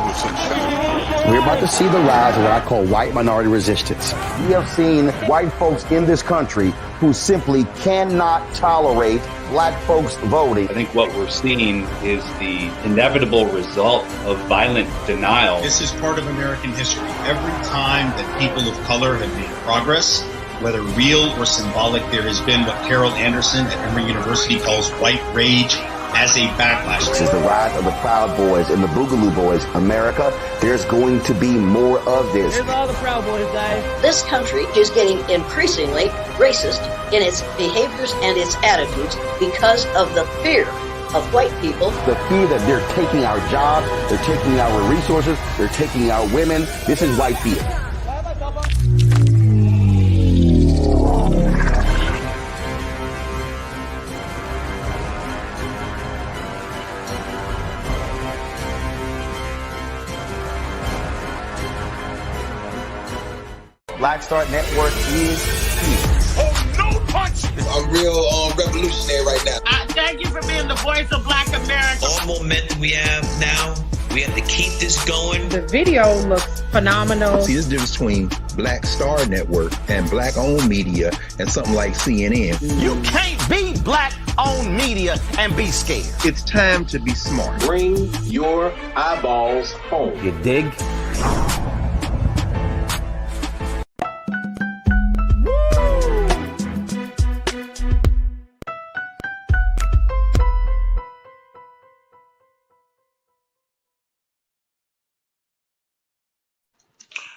[SPEAKER 3] we're about to see the rise of what I call white minority resistance. We have seen white folks in this country who simply cannot tolerate Black folks voting.
[SPEAKER 13] I think what we're seeing is the inevitable result of violent denial.
[SPEAKER 14] This is part of American history. Every time that people of color have made progress, whether real or symbolic, there has been what Carol Anderson at Emory University calls white rage as a backlash.
[SPEAKER 3] This is the rise of the Proud Boys and the Boogaloo Boys. America, there's going to be more of this.
[SPEAKER 15] Here's all the Proud Boys, guys.
[SPEAKER 16] This country is getting increasingly racist in its behaviors and its attitudes because of the fear of white people.
[SPEAKER 3] The fear that they're taking our jobs, they're taking our resources, they're taking our women. This is white fear. Black Star Network is here.
[SPEAKER 1] Oh, no punch!
[SPEAKER 6] I'm real revolutionary right now.
[SPEAKER 8] Thank you for being the voice of Black America.
[SPEAKER 9] All momentum we have now, we have to keep this going.
[SPEAKER 4] The video looks phenomenal.
[SPEAKER 10] See, there's a difference between Black Star Network and black-owned media and something like CNN.
[SPEAKER 3] You can't be black-owned media and be scared.
[SPEAKER 10] It's time to be smart.
[SPEAKER 6] Bring your eyeballs home.
[SPEAKER 3] You dig?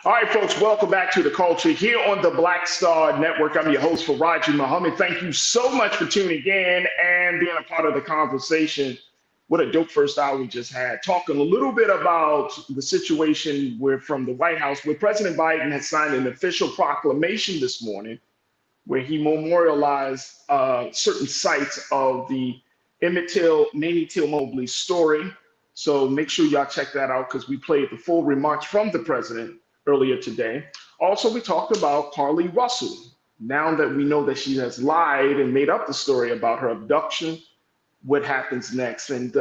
[SPEAKER 1] All right, folks, welcome back to The Culture here on the Black Star Network. I'm your host, Faraji Muhammad. Thank you so much for tuning in and being a part of the conversation. What a dope first hour we just had, talking a little bit about the situation from the White House, where President Biden has signed an official proclamation this morning, where he memorialized certain sites of the Emmett Till, Mamie Till Mobley story. So make sure y'all check that out, because we played the full remarks from the president earlier today. Also, we talked about Carlee Russell. Now that we know that she has lied and made up the story about her abduction, what happens next? And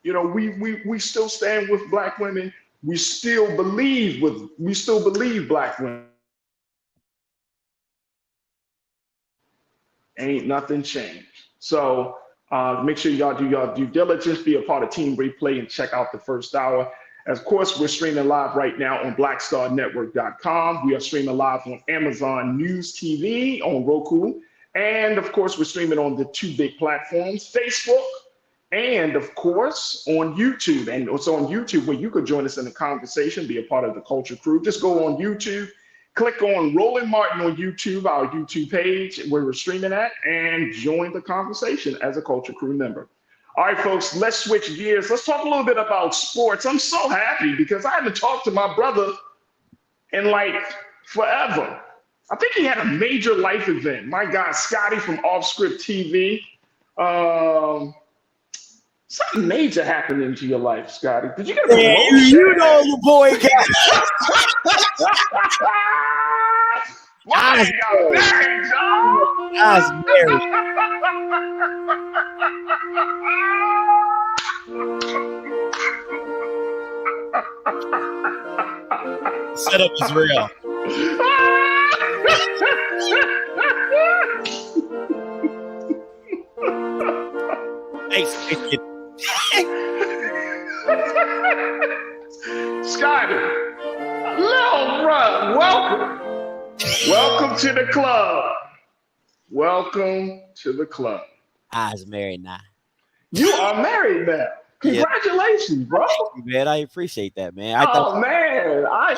[SPEAKER 1] we still stand with Black women. We still believe Black women. Ain't nothing changed. So make sure y'all do your due diligence, be a part of Team Replay, and check out the first hour. Of course, we're streaming live right now on blackstarnetwork.com. We are streaming live on Amazon News TV, on Roku. And of course, we're streaming on the two big platforms, Facebook, and of course, on YouTube. And it's on YouTube where you could join us in the conversation, be a part of the Culture Crew. Just go on YouTube, click on Roland Martin on YouTube, our YouTube page where we're streaming at, and join the conversation as a Culture Crew member. All right, folks, let's switch gears. Let's talk a little bit about sports. I'm so happy because I haven't talked to my brother in like forever. I think he had a major life event. My guy, Scotty from Off Script TV. Something major happened into your life, Scotty. Did you get a promotion?
[SPEAKER 17] You know your boy got
[SPEAKER 1] I got married, y'all.
[SPEAKER 17] I was married. Setup is real. Thanks, kid.
[SPEAKER 1] Scotty, little bro, welcome. Welcome to the club. Welcome to the club.
[SPEAKER 17] I was married now.
[SPEAKER 1] You are married now. Congratulations, bro.
[SPEAKER 17] Thank you, man. I appreciate that, man.
[SPEAKER 1] Man. I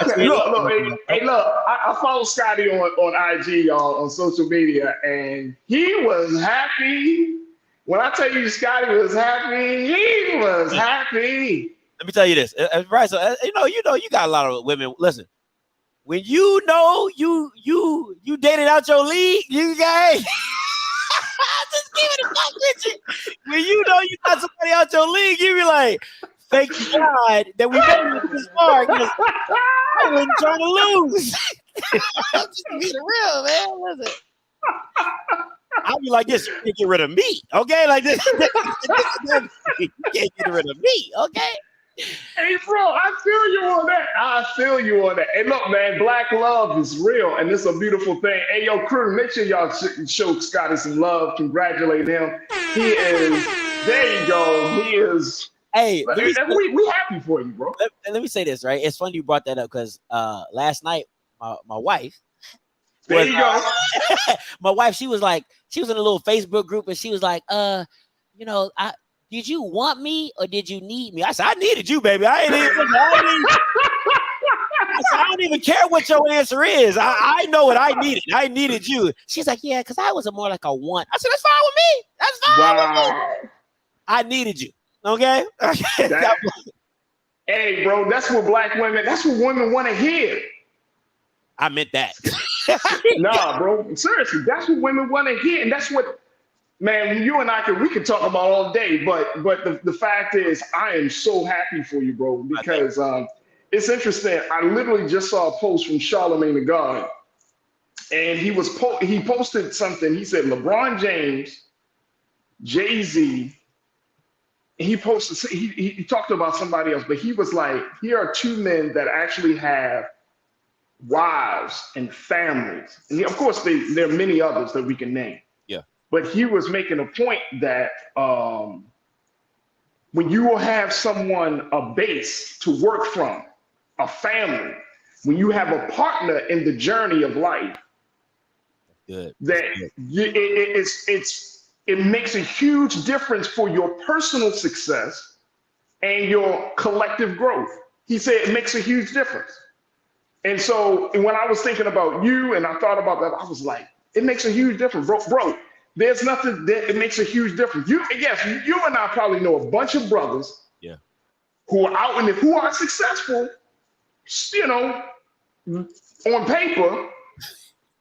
[SPEAKER 1] follow Scotty on IG, y'all, on social media, and he was happy. When I tell you Scotty was happy, he was happy.
[SPEAKER 17] Let me tell you this, right? So you got a lot of women. Listen, when you know you dated out your league, you guys. Just give it a fuck with you. When you know you got somebody out your league, you be like, thank you God that we made it this far. I wasn't trying to lose. I'm just being real, man. Listen. I'll be like this, you can't get rid of me, okay? Like this, you can't get rid of me, okay?
[SPEAKER 1] Hey, bro, I feel you on that. Hey, look, man, Black love is real, and it's a beautiful thing. Hey, yo, crew, make sure y'all show Scotty some love. Congratulate him. He is, there you go. He is.
[SPEAKER 17] Hey,
[SPEAKER 1] we happy for you, bro.
[SPEAKER 17] Let me say this, right? It's funny you brought that up because last night, my wife,
[SPEAKER 1] there you go.
[SPEAKER 17] My wife, she was in a little Facebook group, and she was like, did you want me or did you need me? I said, I needed you, baby. I don't even care what your answer is. I know what I needed. I needed you. She's like, yeah, because I was more like a want. I said, that's fine with me. That's fine with me. I needed you. Okay?
[SPEAKER 1] Hey, bro, that's what women want to hear.
[SPEAKER 17] I meant that.
[SPEAKER 1] Nah, bro. Seriously, that's what women want to hear. And that's what, man, you and we can talk about all day, but the fact is, I am so happy for you, bro, because it's interesting. I literally just saw a post from Charlamagne the God, and he posted something. He said LeBron James, Jay-Z. He posted. He talked about somebody else, but he was like, here are two men that actually have wives and families, and of course there are many others that we can name.
[SPEAKER 17] Yeah. But
[SPEAKER 1] he was making a point that when you will have someone, a base to work from, a family, when you have a partner in the journey of life,
[SPEAKER 17] good.
[SPEAKER 1] That it makes a huge difference for your personal success and your collective growth. He said it makes a huge difference. And so when I was thinking about you and I thought about that, I was like, it makes a huge difference, bro. There's nothing that it makes a huge difference. You and I probably know a bunch of brothers, who are out and who are successful, you know, on paper,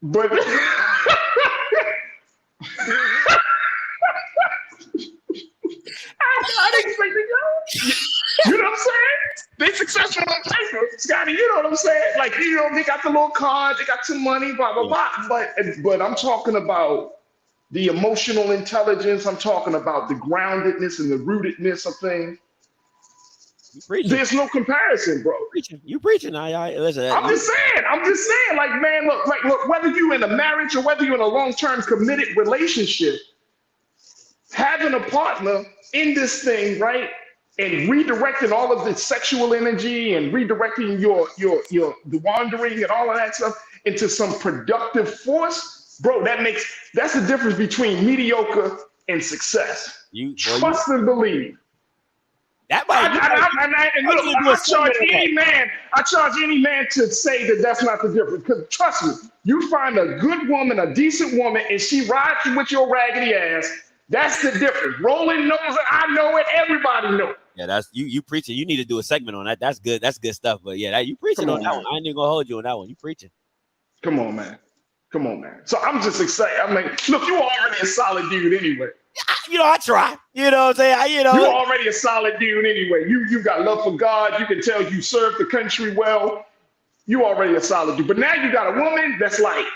[SPEAKER 1] but I didn't expect to go. You know what I'm saying? They successful on paper, Scotty. You know what I'm saying? Like, you know, they got the little cars, they got some money, blah blah blah. But I'm talking about the emotional intelligence. I'm talking about the groundedness and the rootedness of things. There's no comparison, bro.
[SPEAKER 17] You preaching? Listen.
[SPEAKER 1] I'm just saying. Like, man, look. Whether you're in a marriage or whether you're in a long-term committed relationship, having a partner in this thing, right, and redirecting all of the sexual energy and redirecting the wandering and all of that stuff into some productive force, bro. That's the difference between mediocre and success. Trust and believe.
[SPEAKER 17] That might.
[SPEAKER 1] I charge any man to say that that's not the difference. Because trust me, you find a good woman, a decent woman, and she rides you with your raggedy ass. That's the difference. Rolling knows it. I know it. Everybody knows.
[SPEAKER 17] Yeah, that's you preaching. You need to do a segment on that. That's good. That's good stuff. But yeah, you preaching on that one. I ain't even gonna hold you on that one. You preaching.
[SPEAKER 1] Come on, man. So I'm just excited. I mean, look, you already a solid dude anyway.
[SPEAKER 17] You know, I try. You know what I'm saying?
[SPEAKER 1] You're already a solid dude anyway. You got love for God. You can tell you serve the country well. You already a solid dude. But now you got a woman that's like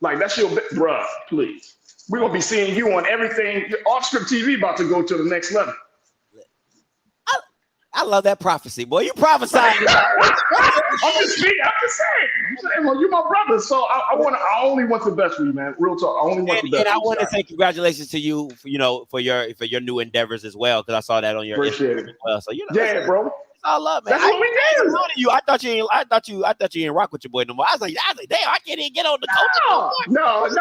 [SPEAKER 1] that's your bruh, please. We're gonna be seeing you on everything. Off-script TV about to go to the next level.
[SPEAKER 17] I love that prophecy, boy. You prophesying.
[SPEAKER 1] I'm just saying. Well, you're my brother, so I only want the best for you, man. Real talk. I only want the best.
[SPEAKER 17] And I want to say congratulations to you, for your new endeavors as well, because I saw that on your
[SPEAKER 1] Instagram
[SPEAKER 17] as well. So
[SPEAKER 1] bro.
[SPEAKER 17] It's all love, man.
[SPEAKER 1] That's what we did.
[SPEAKER 17] I thought you didn't rock with your boy no more. I was like, damn, I can't even get on the coach.
[SPEAKER 1] No. It's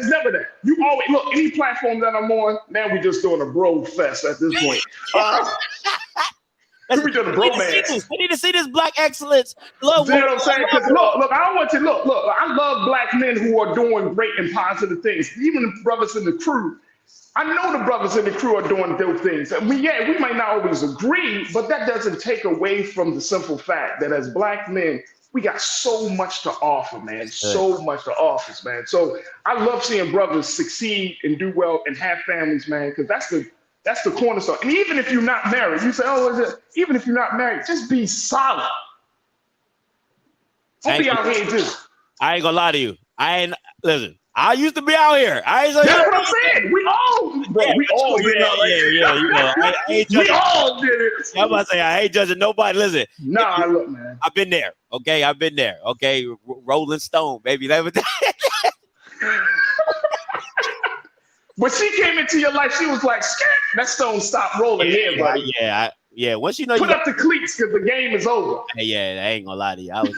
[SPEAKER 1] never that. You always look any platform that I'm on. Now we just doing a bro fest at this point. We doing a bromance.
[SPEAKER 17] We need to see this black excellence.
[SPEAKER 1] Look, you know what I'm saying? Because look, I want to look. I love black men who are doing great and positive things. Even the brothers in the crew. I know the brothers in the crew are doing dope things. We might not always agree, but that doesn't take away from the simple fact that as black men, we got so much to offer, man. So much to offer, man. So I love seeing brothers succeed and do well and have families, man, because that's the cornerstone. And even if you're not married, you say, even if you're not married, just be solid. Don't be out here just.
[SPEAKER 17] I ain't gonna lie to you. Listen. I used to be out here.
[SPEAKER 1] That's what I'm saying. We all did it.
[SPEAKER 17] We all did it. I'm about to say I ain't judging nobody. Listen.
[SPEAKER 1] Nah, look, man.
[SPEAKER 17] I've been there. Okay, Okay, Rolling Stone, baby.
[SPEAKER 1] When she came into your life, she was like, that stone stopped rolling here, buddy.
[SPEAKER 17] Yeah. Once you know
[SPEAKER 1] put up the cleats because the game is over.
[SPEAKER 17] Yeah, I ain't gonna lie to you. I was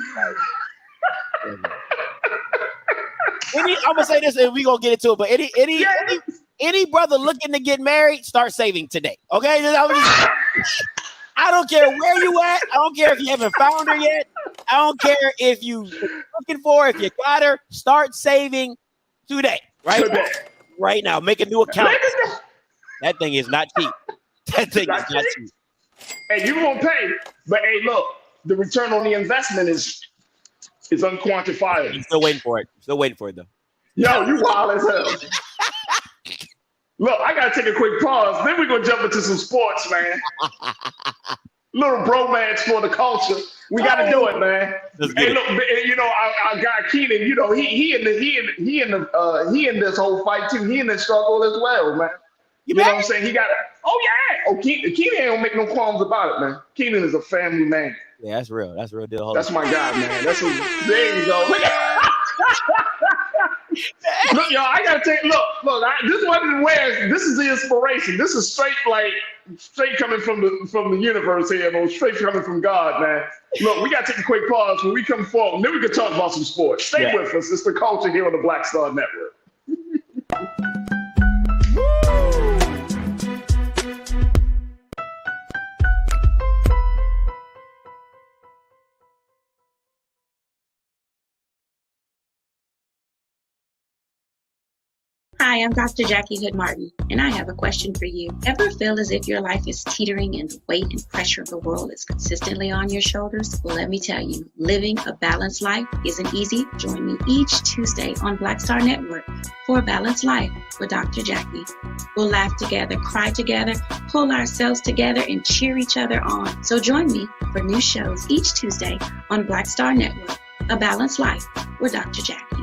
[SPEAKER 17] I'm gonna say this, and we gonna get into it. But any brother looking to get married, start saving today. Okay, I don't care where you at. I don't care if you haven't found her yet. I don't care if you looking for her, if you got her. Start saving today. Right now, make a new account. That thing is not cheap. That thing is not cheap.
[SPEAKER 1] Hey, you gonna pay, but hey, look, the return on the investment is unquantifiable.
[SPEAKER 17] I'm still waiting for it. Though.
[SPEAKER 1] Yo, you wild as hell. Look, I gotta take a quick pause. Then we're gonna jump into some sports, man. Little bromance for the culture. We got to do it, man. Hey,
[SPEAKER 17] it.
[SPEAKER 1] look, you know, our guy Keenan, you know, he in this whole fight too. He in the struggle as well, man. You know what I'm saying? He got it. Oh yeah. Oh, Keenan ain't gonna make no qualms about it, man. Keenan is a family man.
[SPEAKER 17] Yeah, that's real. That's real deal.
[SPEAKER 1] That's my guy, man. There you go. Look, y'all, I gotta take look. This wasn't where this is the inspiration. This is straight coming from the universe here, man. Straight coming from God, man. Look, we gotta take a quick pause. When we come forward, then we can talk about some sports. Stay with us. It's the culture here on the Black Star Network.
[SPEAKER 18] Hi, I'm Dr. Jackie Hood Martin, and I have a question for you. Ever feel as if your life is teetering and the weight and pressure of the world is consistently on your shoulders? Well, let me tell you, living a balanced life isn't easy. Join me each Tuesday on Black Star Network for A Balanced Life with Dr. Jackie. We'll laugh together, cry together, pull ourselves together, and cheer each other on. So join me for new shows each Tuesday on Black Star Network, A Balanced Life with Dr. Jackie.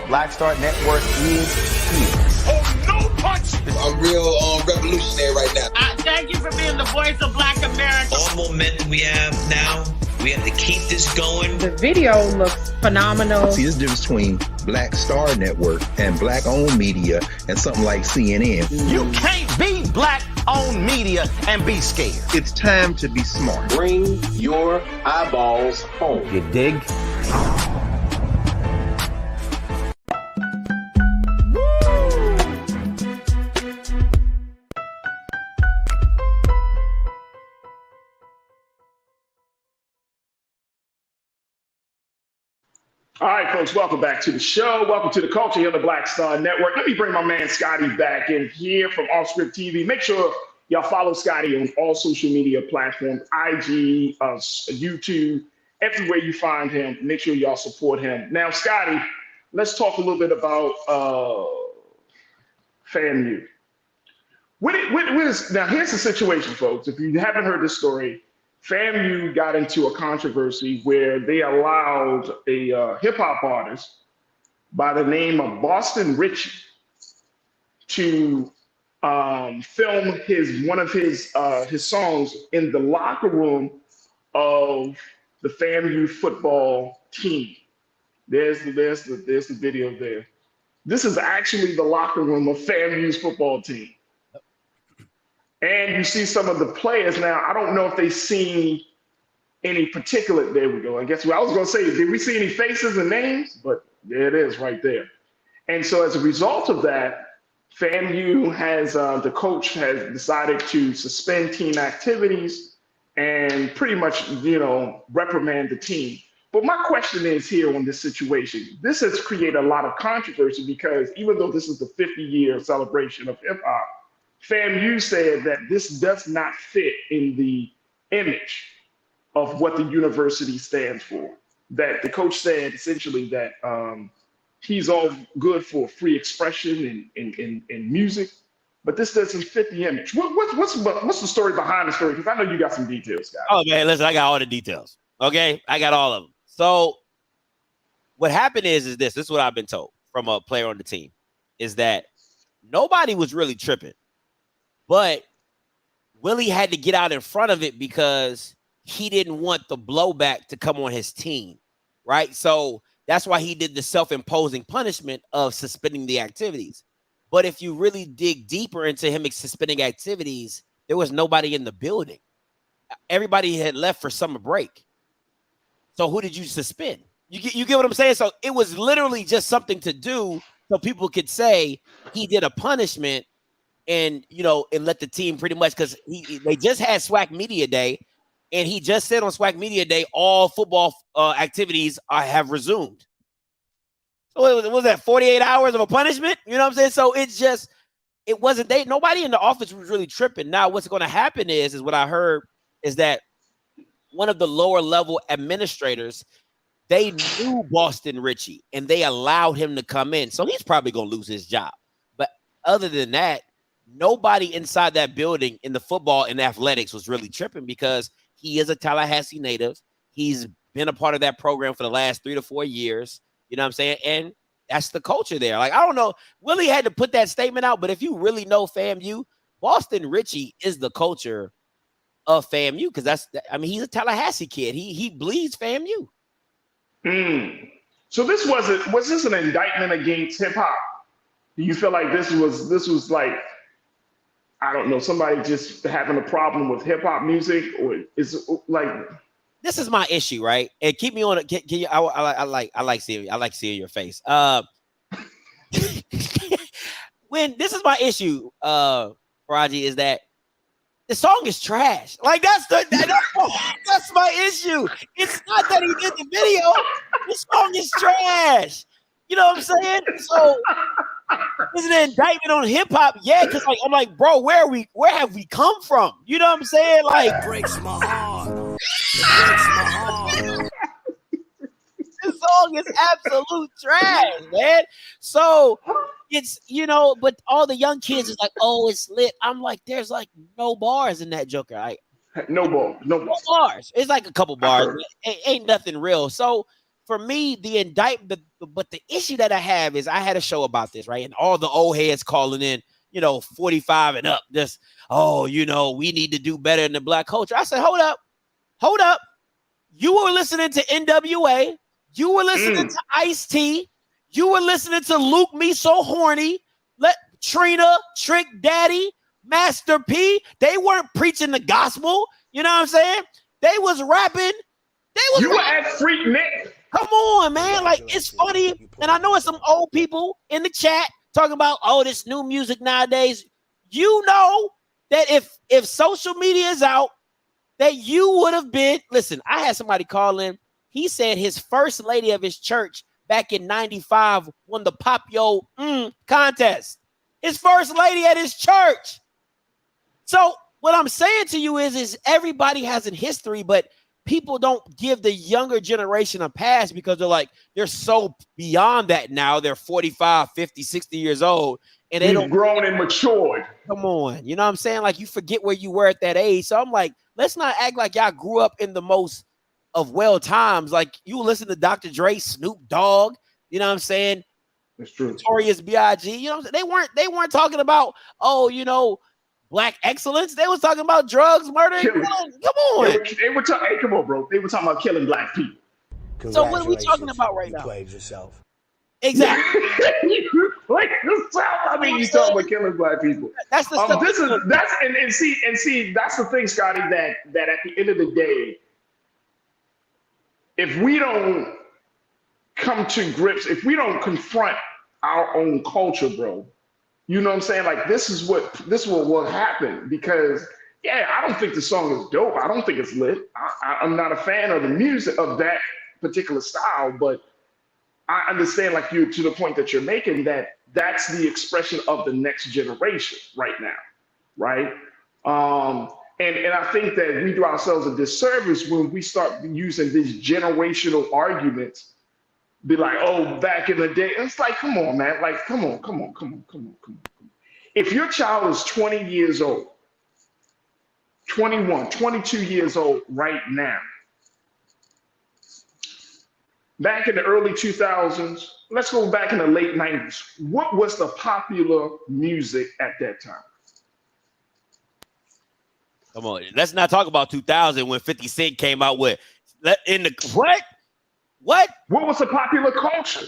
[SPEAKER 3] Black Star Network is here.
[SPEAKER 6] Oh, no punch! I'm real revolutionary right now.
[SPEAKER 8] Thank you for being the voice of Black America.
[SPEAKER 9] All momentum we have now, we have to keep this going.
[SPEAKER 4] The video looks phenomenal.
[SPEAKER 10] See, there's a difference between Black Star Network and black-owned media and something like CNN.
[SPEAKER 3] You can't be black-owned media and be scared.
[SPEAKER 10] It's time to be smart.
[SPEAKER 6] Bring your eyeballs home.
[SPEAKER 3] You dig?
[SPEAKER 1] All right, folks, welcome back to the show. Welcome to the culture here on the Black Star Network. Let me bring my man Scotty back in here from Offscript TV. Make sure y'all follow Scotty on all social media platforms, IG, YouTube, everywhere you find him. Make sure y'all support him. Now, Scotty, let's talk a little bit about FAMU. Now, here's the situation, folks. If you haven't heard this story, FAMU got into a controversy where they allowed a hip-hop artist by the name of Boston Richie to film one of his songs in the locker room of the FAMU football team. There's the video there. This is actually the locker room of FAMU's football team. And you see some of the players now. I don't know if they've seen any particular. There we go. I guess what I was going to say, did we see any faces and names? But there it is right there. And so as a result of that, FAMU has, the coach has decided to suspend team activities and pretty much, reprimand the team. But my question is here on this situation, this has created a lot of controversy because even though this is the 50-year celebration of hip hop, FAMU said that this does not fit in the image of what the university stands for. That the coach said essentially that he's all good for free expression and music, but this doesn't fit the image. What's the story behind the story? Because I know you got some details, guys.
[SPEAKER 17] Oh man, listen, I got all the details. Okay, I got all of them. So what happened is this is what I've been told from a player on the team, is that nobody was really tripping. But Willie had to get out in front of it because he didn't want the blowback to come on his team, right? So that's why he did the self-imposing punishment of suspending the activities. But if you really dig deeper into him suspending activities, there was nobody in the building. Everybody had left for summer break. So who did you suspend? You get what I'm saying? So it was literally just something to do so people could say he did a punishment and let the team pretty much, because they just had SWAC Media Day, and he just said on SWAC Media Day all football activities have resumed. So it was that 48 hours of a punishment? You know what I'm saying? So it wasn't nobody in the office was really tripping. Now what's going to happen is what I heard is that one of the lower level administrators, they knew Boston Richie and they allowed him to come in. So he's probably going to lose his job. But other than that, nobody inside that building in the football and athletics was really tripping because he is a Tallahassee native. He's been a part of that program for the last 3 to 4 years. You know what I'm saying? And that's the culture there. Like, I don't know. Willie had to put that statement out, but if you really know FAMU, Boston Richie is the culture of FAMU because he's a Tallahassee kid. He bleeds FAMU.
[SPEAKER 1] So was this an indictment against hip hop? Do you feel like this was like, I don't know, somebody just having a problem with hip hop music, or is it like?
[SPEAKER 17] This is my issue, right? And keep me on it. Can you? I like seeing your face. When this is my issue, Raji, is that the song is trash. Like that's my issue. It's not that he did the video. The song is trash. You know what I'm saying? So is it an indictment on hip hop? Yeah, because like I'm like, bro, where have we come from? You know what I'm saying? Like, it breaks my heart. This song is absolute trash, man. So it's, but all the young kids is like, oh, it's lit. I'm like, there's like no bars in that Joker. Like,
[SPEAKER 1] no bars.
[SPEAKER 17] It's like a couple bars. Ain't nothing real. So for me, the indictment, but the issue that I have is I had a show about this, right? And all the old heads calling in, 45 and up, just, we need to do better in the black culture. I said, hold up. You were listening to NWA. You were listening to Ice-T. You were listening to Luke Me So Horny. Let Trina, Trick Daddy, Master P. They weren't preaching the gospel. You know what I'm saying? They was rapping.
[SPEAKER 1] You were at Freak Nick.
[SPEAKER 17] Come on, man. Like, it's funny. And I know it's some old people in the chat talking about, oh, this new music nowadays. You know that if social media is out, that you would have been, listen, I had somebody call in. He said his first lady of his church back in 95 won the Pop Yo contest. His first lady at his church. So what I'm saying to you is everybody has a history, but people don't give the younger generation a pass because they're so beyond that now. They're 45, 50, 60 years old. And they don't
[SPEAKER 1] grown and matured.
[SPEAKER 17] Come on. You know what I'm saying? Like, you forget where you were at that age. So I'm like, let's not act like y'all grew up in the most of well times. Like, you listen to Dr. Dre, Snoop Dogg, you know what I'm saying?
[SPEAKER 1] That's true.
[SPEAKER 17] Notorious B.I.G., you know what I'm saying? They weren't talking about, black excellence. They was talking about drugs, murder, and killing. Come on.
[SPEAKER 1] They were talking, hey, come on, bro. They were talking about killing black people.
[SPEAKER 17] So what are we talking about right now?
[SPEAKER 3] You played yourself.
[SPEAKER 17] Exactly.
[SPEAKER 1] You played yourself. I mean, you talking about killing black people.
[SPEAKER 17] That's the stuff.
[SPEAKER 1] See, that's the thing, Scotty, that at the end of the day, if we don't come to grips, if we don't confront our own culture, bro, you know what I'm saying? Like, this is what will happen, because I don't think the song is dope. I don't think it's lit. I'm not a fan of the music of that particular style, but I understand, like, you to the point that you're making, that's the expression of the next generation right now, right? And I think that we do ourselves a disservice when we start using these generational arguments, be like, oh, back in the day. It's like, come on, man. Like, come on. If your child is 20 years old, 21, 22 years old right now, back in the early 2000s, let's go back in the late 90s. What was the popular music at that time?
[SPEAKER 17] Come on, let's not talk about 2000 when 50 Cent came out with what? What
[SPEAKER 1] was the popular culture?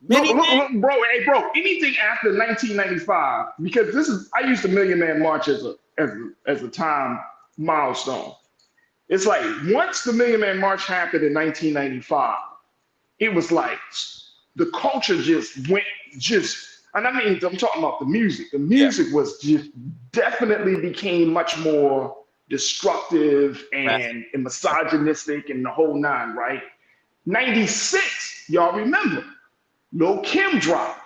[SPEAKER 1] Look, bro, anything after 1995, because I used the Million Man March as a time milestone. It's like, once the Million Man March happened in 1995, it was like the culture and I mean, I'm talking about the music. The music was just definitely became much more destructive and misogynistic and the whole nine, right? 96, y'all remember, Lil' Kim dropped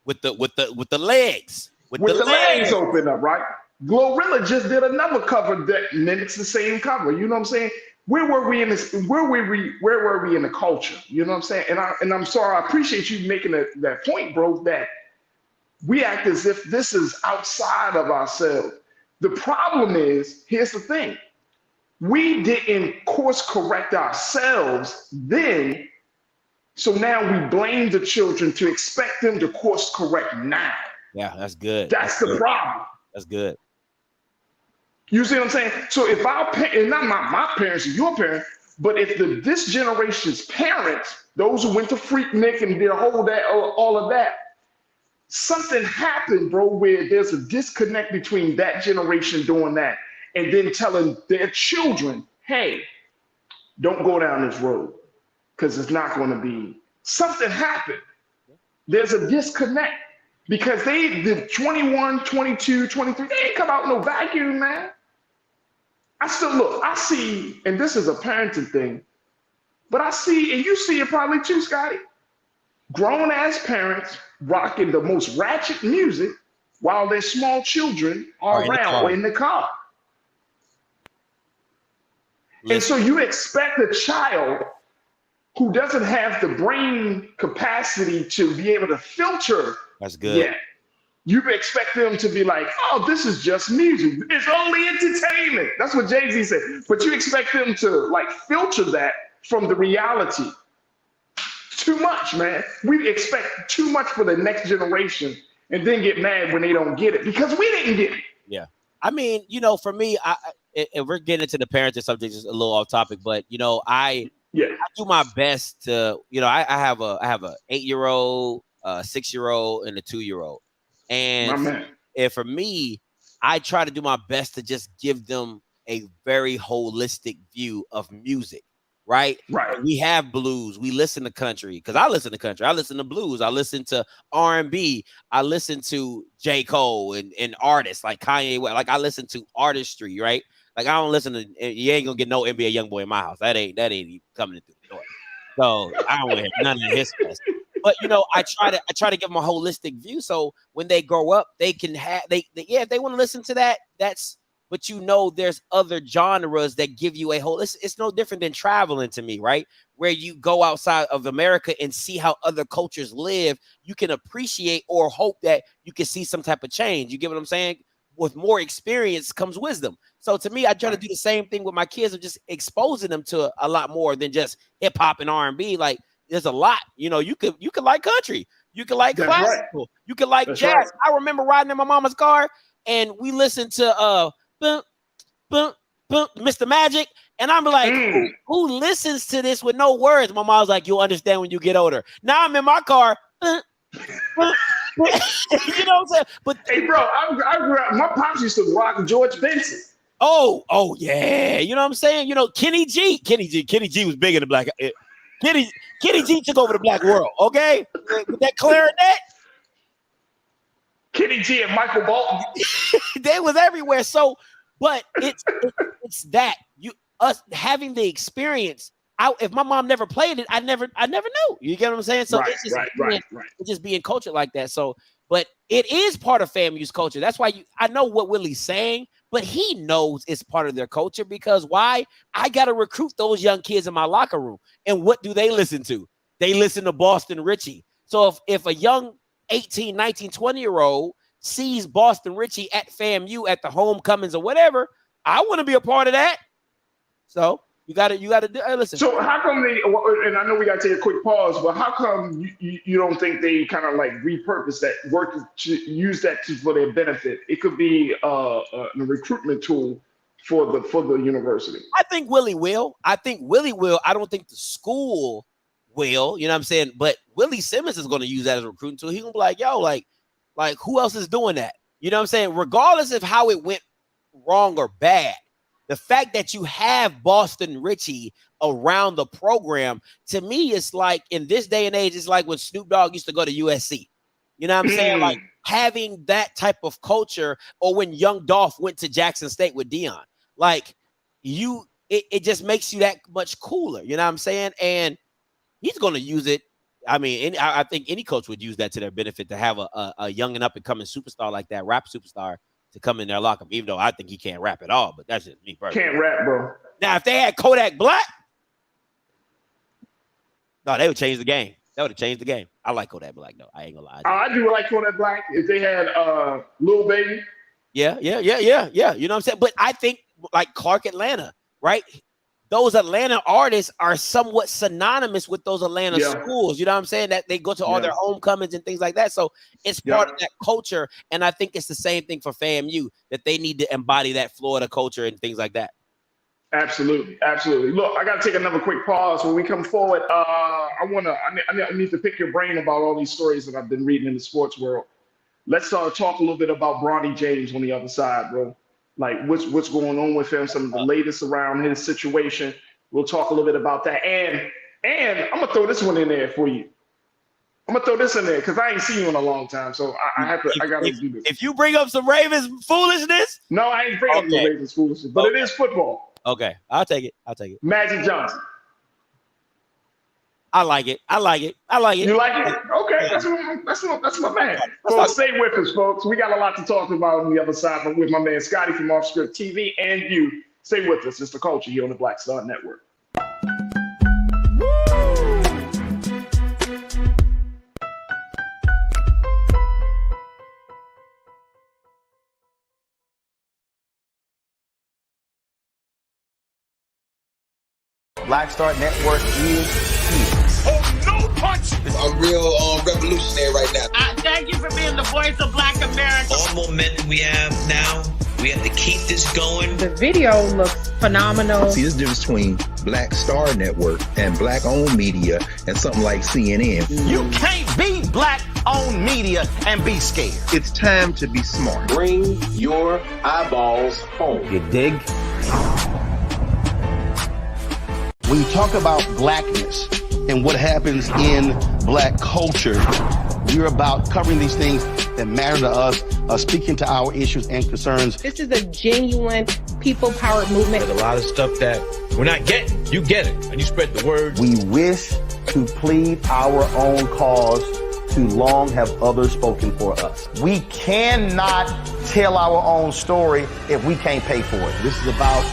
[SPEAKER 17] with the legs, with the
[SPEAKER 1] legs open up, right? Glorilla just did another cover that mimics the same cover. You know what I'm saying? Where were we in this? Where were we in the culture? You know what I'm saying? And I'm sorry, I appreciate you making that point, bro. That we act as if this is outside of ourselves. The problem is, here's the thing. We didn't course correct ourselves then, so now we blame the children to expect them to course correct now.
[SPEAKER 17] Yeah, that's good.
[SPEAKER 1] That's the problem.
[SPEAKER 17] That's good.
[SPEAKER 1] You see what I'm saying? So if our and not my parents or your parents, but if this generation's parents, those who went to Freaknik and did all of that, something happened, bro, where there's a disconnect between that generation doing that and then telling their children, hey, don't go down this road because it's not going to be. Something happened. There's a disconnect because the 21, 22, 23, they ain't come out no vacuum, man. I see, and this is a parenting thing, but I see, and you see it probably too, Scotty, grown ass parents rocking the most ratchet music while their small children are around or in the car. And so you expect a child who doesn't have the brain capacity to be able to filter.
[SPEAKER 17] That's good.
[SPEAKER 1] Yet. You expect them to be like, oh, this is just music. It's only entertainment. That's what Jay-Z said. But you expect them to like filter that from the reality. Too much, man. We expect too much for the next generation and then get mad when they don't get it because we didn't get it.
[SPEAKER 17] Yeah. I mean, for me, and we're getting into the parenting subject, just a little off topic, but I do my best to, I have a 8-year-old, a 6-year-old, and a 2-year-old. And for me, I try to do my best to just give them a very holistic view of music, right?
[SPEAKER 1] Right.
[SPEAKER 17] We have blues. We listen to country because I listen to country. I listen to blues. I listen to R&B. I listen to J. Cole and artists like Kanye West. Like I listen to artistry, right? Like I don't listen to. You ain't gonna get no NBA YoungBoy in my house. That ain't even coming through the door. So I don't want to hear none of his stuff. But I try to give them a holistic view. So when they grow up, they can have if they want to listen to that, that's. But there's other genres that give you a whole. It's no different than traveling to me, right? Where you go outside of America and see how other cultures live. You can appreciate or hope that you can see some type of change. You get what I'm saying? With more experience comes wisdom. So to me, I try to do the same thing with my kids of just exposing them to a lot more than just hip hop and R&B. Like there's a lot. You could like country. You could like classical. Right. You could like jazz. Right. I remember riding in my mama's car and we listened to Mr. Magic, and I'm like, who listens to this with no words? My mom's like, you'll understand when you get older. Now I'm in my car. You know what I'm saying? But
[SPEAKER 1] hey, bro, I grew up. My pops used to rock George Benson.
[SPEAKER 17] Oh yeah. You know what I'm saying? Kenny G was big in the black. Kenny G took over the black world. Okay, with that clarinet.
[SPEAKER 1] Kenny G and Michael Bolton.
[SPEAKER 17] They was everywhere. So, but it's that us having the experience. If my mom never played it, I never knew. You get what I'm saying? So it's just being cultured like that. So, but it is part of FAMU's culture. That's why I know what Willie's saying, but he knows it's part of their culture because why? I got to recruit those young kids in my locker room. And what do they listen to? They listen to Boston Richie. So if a young 18, 19, 20-year-old sees Boston Richie at FAMU at the homecomings or whatever, I want to be a part of that. So you got to listen. So
[SPEAKER 1] how come and I know we got to take a quick pause, but how come you don't think they kind of like repurpose that work to use that for their benefit? It could be a recruitment tool for the university.
[SPEAKER 17] I think Willie will. I don't think the school will, you know what I'm saying? But Willie Simmons is going to use that as a recruiting tool. He's going to be like, yo, like who else is doing that? You know what I'm saying? Regardless of how it went wrong or bad, the fact that you have Boston Richie around the program, to me, it's like in this day and age, it's like when Snoop Dogg used to go to USC. You know what I'm saying? Like having that type of culture, or when Young Dolph went to Jackson State with Deion, like it just makes you that much cooler. You know what I'm saying? And he's going to use it. I mean, I think any coach would use that to their benefit to have a young and up and coming superstar like that, rap superstar, to come in their locker, even though I think he can't rap at all, but that's just me personally.
[SPEAKER 1] Can't rap, bro.
[SPEAKER 17] Now, if they had Kodak Black, no, they would change the game. That would have changed the game. I like Kodak Black though. I ain't gonna lie.
[SPEAKER 1] I do like Kodak Black. If they had Lil Baby.
[SPEAKER 17] Yeah. You know what I'm saying? But I think like Clark Atlanta, right? Those Atlanta artists are somewhat synonymous with those Atlanta schools. You know what I'm saying? That they go to all their homecomings and things like that. So it's part of that culture. And I think it's the same thing for FAMU, that they need to embody that Florida culture and things like that.
[SPEAKER 1] Absolutely. Look, I got to take another quick pause. When we come forward, I need to pick your brain about all these stories that I've been reading in the sports world. Let's talk a little bit about Bronny James on the other side, bro. Like what's going on with him, some of the latest around his situation. We'll talk a little bit about that. And I'm gonna throw this one in there for you. I'm gonna throw this in there because I ain't seen you in a long time. So I gotta do this.
[SPEAKER 17] If you bring up some Ravens foolishness.
[SPEAKER 1] No, I ain't bringing up the Ravens foolishness, but it is football.
[SPEAKER 17] Okay, I'll take it.
[SPEAKER 1] Magic Johnson.
[SPEAKER 17] I like it.
[SPEAKER 1] You like it? Okay, that's my man. So stay with us, folks. We got a lot to talk about on the other side, but with my man Scotty from Off Script TV and you. Stay with us. It's the culture here on the Black Star Network.
[SPEAKER 3] Black Star Network is here.
[SPEAKER 6] Oh, no punch! I'm real revolutionary right now.
[SPEAKER 8] Thank you for being the voice of Black America.
[SPEAKER 9] All momentum we have now, we have to keep this going.
[SPEAKER 4] The video looks phenomenal.
[SPEAKER 10] See, this difference between Black Star Network and black-owned media and something like CNN.
[SPEAKER 3] You can't be black-owned media and be scared.
[SPEAKER 10] It's time to be smart.
[SPEAKER 12] Bring your eyeballs home.
[SPEAKER 3] You dig? When you talk about blackness and what happens in black culture, we're about covering these things that matter to us, speaking to our issues and concerns.
[SPEAKER 4] This is a genuine people-powered movement.
[SPEAKER 5] There's a lot of stuff that we're not getting. You get it, and you spread the word.
[SPEAKER 3] We wish to plead our own cause. Too long have others spoken for us. We cannot tell our own story if we can't pay for it. This is about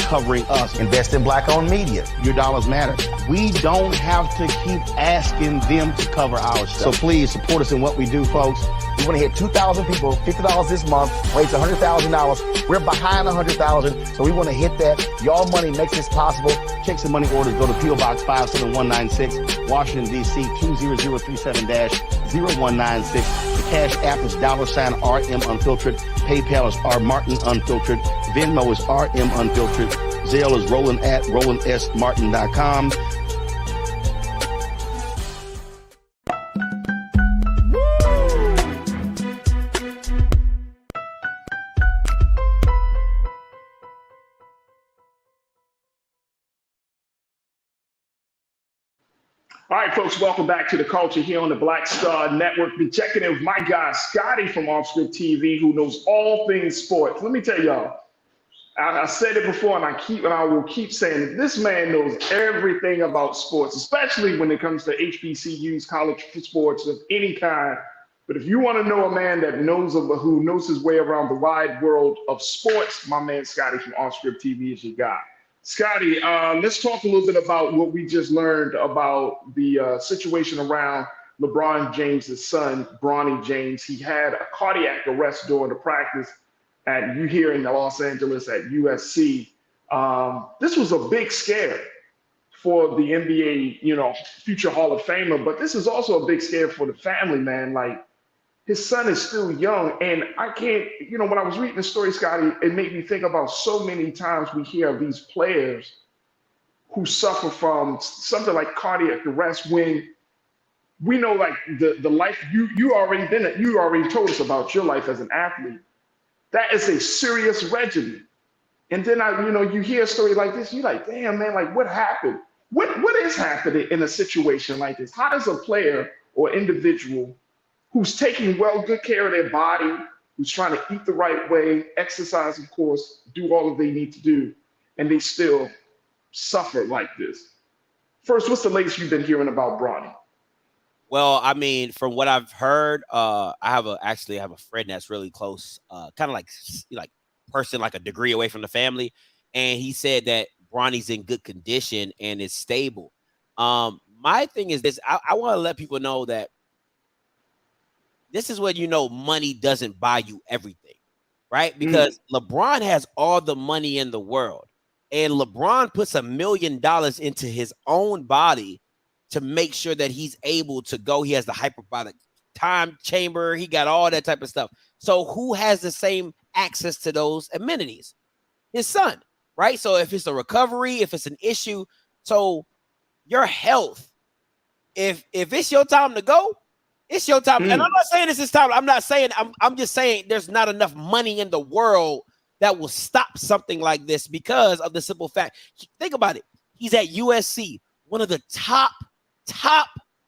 [SPEAKER 3] covering us. Invest in black-owned media. Your dollars matter. We don't have to keep asking them to cover our stuff. So please support us in what we do, folks. We want to hit 2,000 people, $50 this month, raise $100,000. We're behind 100,000, so we want to hit that. Y'all money makes this possible. Checks and money orders go to P.O. Box 57196, Washington, D.C. 20037-0196. The Cash App is $RM Unfiltered. PayPal is R Martin Unfiltered. Venmo is RM Unfiltered. Zelle is Roland at RolandSMartin.com.
[SPEAKER 1] All right, folks, welcome back to the culture here on the Black Star Network. Been checking in with my guy, Scotty from Off Script TV, who knows all things sports. Let me tell y'all, I said it before and I will keep saying it. This man knows everything about sports, especially when it comes to HBCUs, college sports of any kind. But if you want to know a man that who knows his way around the wide world of sports, my man Scotty from Off Script TV is your guy. Scotty, let's talk a little bit about what we just learned about the situation around LeBron James' son, Bronny James. He had a cardiac arrest during the practice here in Los Angeles at USC. This was a big scare for the NBA, future Hall of Famer, but this is also a big scare for the family, man. Like, his son is still young, and I can't, when I was reading the story, Scotty, it made me think about so many times we hear of these players who suffer from something like cardiac arrest when we know, like, the life you already told us about your life as an athlete. That is a serious regimen. And then you hear a story like this, you're like, damn, man, like, what happened? What is happening in a situation like this? How does a player or individual who's taking good care of their body, who's trying to eat the right way, exercise, of course, do all that they need to do, and they still suffer like this? First, what's the latest you've been hearing about Bronny?
[SPEAKER 17] Well, I mean, from what I've heard, I have a friend that's really close, kind of like person like a degree away from the family, and he said that Bronny's in good condition and is stable. my thing is this. I want to let people know that this is what money doesn't buy you everything, right? Because LeBron has all the money in the world, and LeBron puts $1 million into his own body to make sure that he's able to go. He has the hyperbaric time chamber. He got all that type of stuff. So who has the same access to those amenities? His son, right? So if it's a recovery, if it's an issue, so your health, if it's your time to go, it's your time. And I'm not saying this is time. I'm just saying there's not enough money in the world that will stop something like this because of the simple fact. Think about it. He's at USC, one of the top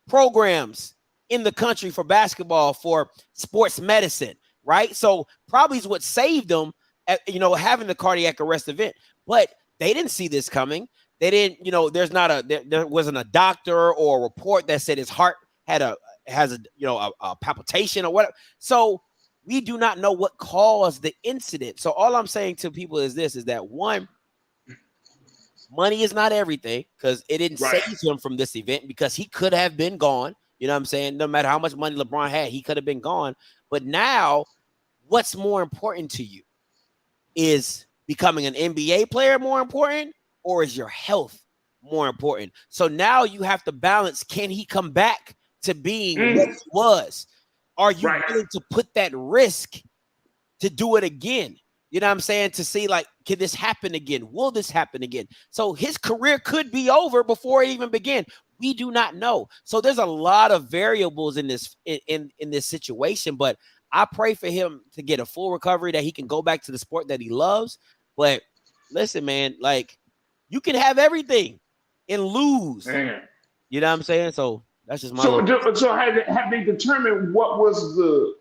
[SPEAKER 17] programs in the country for basketball, for sports medicine, right? So probably is what saved them, having the cardiac arrest event. But they didn't see this coming. They didn't, there wasn't a doctor or a report that said his heart has a palpitation or whatever. So we do not know what caused the incident. So all I'm saying to people is this, is that one, money is not everything, because it didn't save him from this event, because he could have been gone. You know what I'm saying? No matter how much money LeBron had, he could have been gone. But now what's more important to you? Is becoming an NBA player more important, or is your health more important? So now you have to balance, can he come back to being what he was? Are you willing to put that risk to do it again? You know what I'm saying? To see, like, can this happen again? Will this happen again? So his career could be over before it even began. We do not know. So there's a lot of variables in this in this situation, but I pray for him to get a full recovery, that he can go back to the sport that he loves. But listen, man, like, you can have everything and lose. Man. You know what I'm saying? So that's just my.
[SPEAKER 1] So have they determined what was the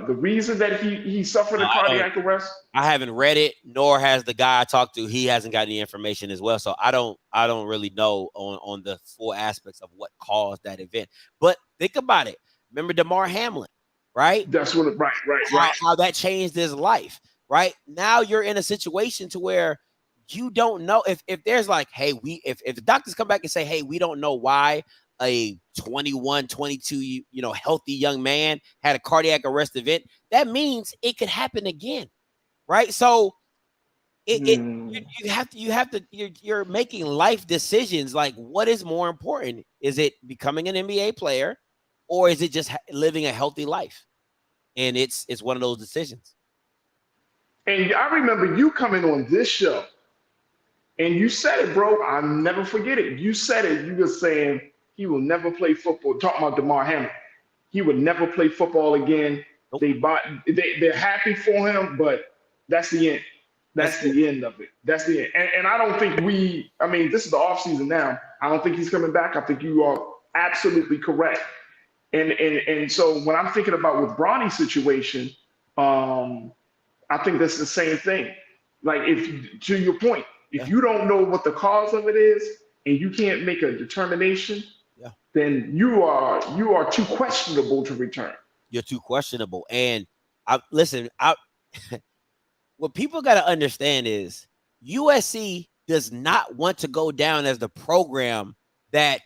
[SPEAKER 1] reason that he suffered a cardiac arrest?
[SPEAKER 17] I haven't read it, nor has the guy I talked to. He hasn't got any information as well. So I don't really know on the full aspects of what caused that event. But think about it. Remember DeMar Hamlin, right?
[SPEAKER 1] That's what. Right.
[SPEAKER 17] How that changed his life, right? Now you're in a situation to where you don't know if there's like, hey, if the doctors come back and say, hey, we don't know why a 21, 22, healthy young man had a cardiac arrest event, that means it could happen again, right? So you're making life decisions. Like, what is more important? Is it becoming an NBA player, or is it just living a healthy life? And it's one of those decisions.
[SPEAKER 1] And I remember you coming on this show, and you said it, bro. I'll never forget it. You said it. You were saying he will never play football. Talking about DeMar Hamlin, he would never play football again. Nope. They're happy for him, but that's the end. That's the end of it. That's the end. And I don't think this is the offseason now. I don't think he's coming back. I think you are absolutely correct. And so when I'm thinking about with Bronny's situation, I think that's the same thing. Like, to your point, if you don't know what the cause of it is and you can't make a determination, then you are too questionable to return.
[SPEAKER 17] You're too questionable. And what people got to understand is USC does not want to go down as the program that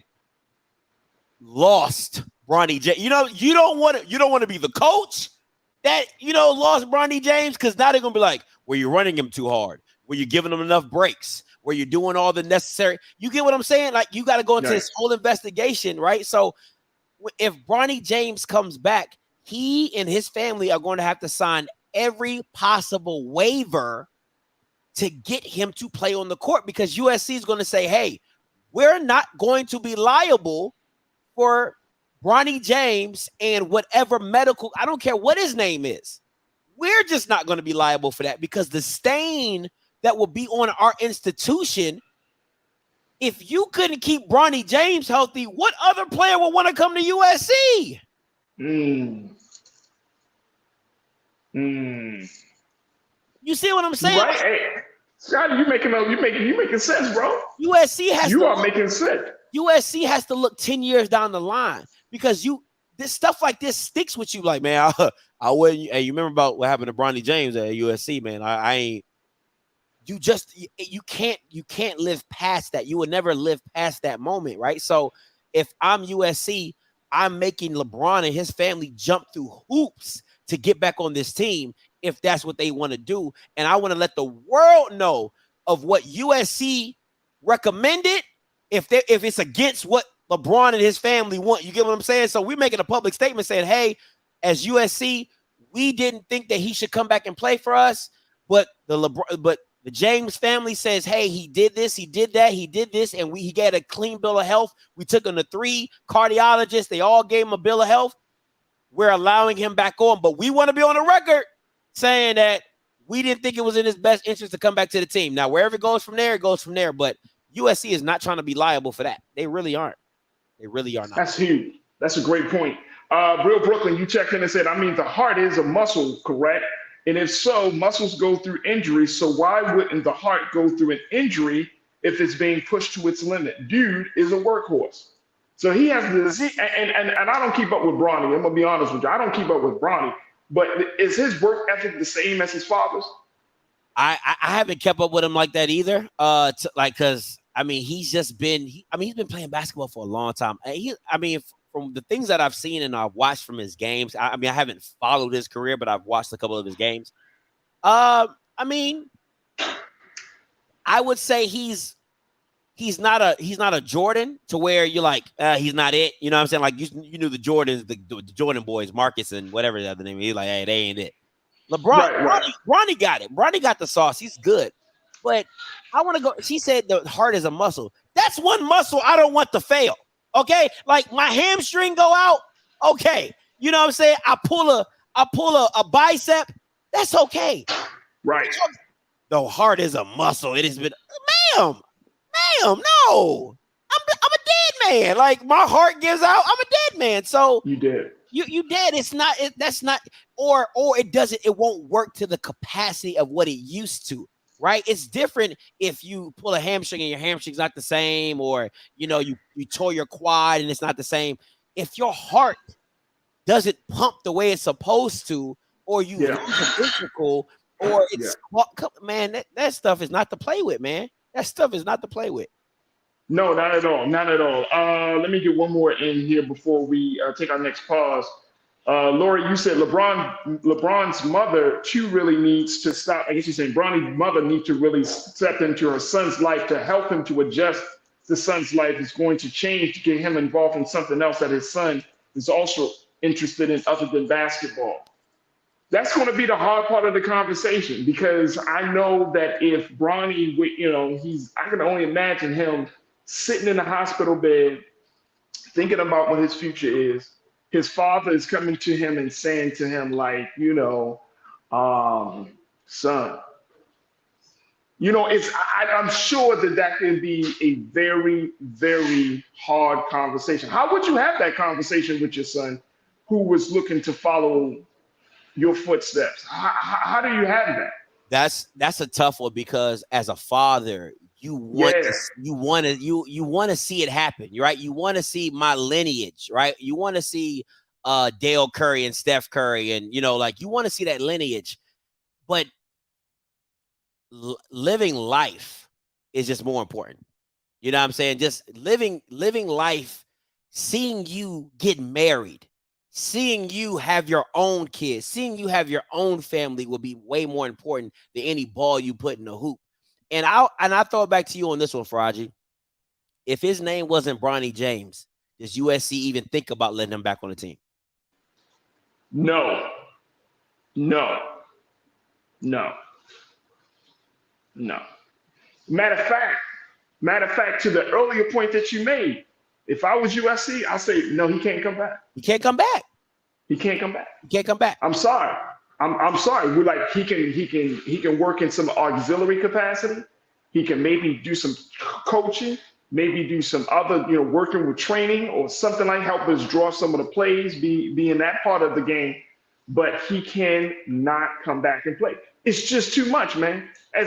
[SPEAKER 17] lost Bronny James. You don't want to be the coach that lost Bronny James, because now they're gonna be like, were you running him too hard? Were you giving him enough breaks? Were you doing all the necessary? You get what I'm saying? Like, you got to go into this whole investigation, right? So if Bronny James comes back, he and his family are going to have to sign every possible waiver to get him to play on the court, because USC is going to say, hey, we're not going to be liable for Bronny James and whatever medical, I don't care what his name is. We're just not going to be liable for that, because the stain that will be on our institution, if you couldn't keep Bronny James healthy, what other player would want to come to USC? You see what I'm saying?
[SPEAKER 1] Right. Hey, Scotty, you making sense, bro.
[SPEAKER 17] USC
[SPEAKER 1] are making sense.
[SPEAKER 17] USC has to look 10 years down the line, because this stuff like this sticks with you. Like, man, I wouldn't. Hey, you remember about what happened to Bronny James at USC, man? I ain't. you can't live past that. You will never live past that moment, right? So if I'm USC, I'm making LeBron and his family jump through hoops to get back on this team if that's what they want to do. And I want to let the world know of what USC recommended if it's against what LeBron and his family want. You get what I'm saying? So we're making a public statement saying, hey, as USC, we didn't think that he should come back and play for us, but the James family says, hey, he did this, he did that, he did this, and he got a clean bill of health. We took him to 3 cardiologists. They all gave him a bill of health. We're allowing him back on, but we want to be on the record saying that we didn't think it was in his best interest to come back to the team. Now, wherever it goes from there, it goes from there, but USC is not trying to be liable for that. They really aren't. They really are not.
[SPEAKER 1] That's huge. That's a great point. Real Brooklyn, you checked in and said, I mean, the heart is a muscle, correct? And if so, muscles go through injuries. So why wouldn't the heart go through an injury if it's being pushed to its limit? Dude is a workhorse. So he has this, and I don't keep up with Bronny. I'm going to be honest with you. I don't keep up with Bronny. But is his work ethic the same as his father's?
[SPEAKER 17] I haven't kept up with him like that either. Because I mean, he's been playing basketball for a long time. From the things that I've seen and I've watched from his games, I haven't followed his career, but I've watched a couple of his games. I would say he's not a Jordan to where you're like, he's not it. You know what I'm saying? Like you knew the Jordans, the Jordan boys, Marcus and whatever the other name. He's like, hey, they ain't it. Bronny got it. Bronny got the sauce. He's good. But I want to go. She said the heart is a muscle. That's one muscle I don't want to fail. Okay, like my hamstring go out. Okay, you know what I'm saying? I pull a bicep. That's okay.
[SPEAKER 1] Right.
[SPEAKER 17] The heart is a muscle. It has been, ma'am, no. I'm a dead man. Like my heart gives out. I'm a dead man. So
[SPEAKER 1] you dead.
[SPEAKER 17] You dead. It's not. That's not. Or it doesn't. It won't work to the capacity of what it used to. Right? It's different if you pull a hamstring and your hamstring's not the same, or you tore your quad and it's not the same. If your heart doesn't pump the way it's supposed to, or you lose a ventricle, or it's man, that stuff is not to play with, man. That stuff is not to play with.
[SPEAKER 1] No, not at all. Not at all. Let me get one more in here before we take our next pause. Lori, you said LeBron's mother too really needs to stop. I guess you're saying Bronny's mother needs to really step into her son's life to help him to adjust. The son's life is going to change to get him involved in something else that his son is also interested in other than basketball. That's going to be the hard part of the conversation, because I know that if Bronny, I can only imagine him sitting in a hospital bed thinking about what his future is. His father is coming to him and saying to him, like, son, I'm sure that can be a very, very hard conversation. How would you have that conversation with your son who was looking to follow your footsteps? How do you have that?
[SPEAKER 17] That's a tough one, because as a father, you want to see it happen, right? You want to see my lineage, right? You want to see Dale Curry and Steph Curry, and you want to see that lineage. But living life is just more important. You know what I'm saying? Just living life, seeing you get married, seeing you have your own kids, seeing you have your own family will be way more important than any ball you put in the hoop. And I throw it back to you on this one, Faraji. If his name wasn't Bronny James, does USC even think about letting him back on the team?
[SPEAKER 1] No. Matter of fact, to the earlier point that you made, if I was USC, I'd say, no, he can't come back.
[SPEAKER 17] He can't come back.
[SPEAKER 1] He can't come back.
[SPEAKER 17] He can't come back.
[SPEAKER 1] I'm sorry. I'm sorry. We're like, he can work in some auxiliary capacity. He can maybe do some coaching, maybe do some other, working with training or something like help us draw some of the plays, be in that part of the game. But he cannot come back and play. It's just too much, man. I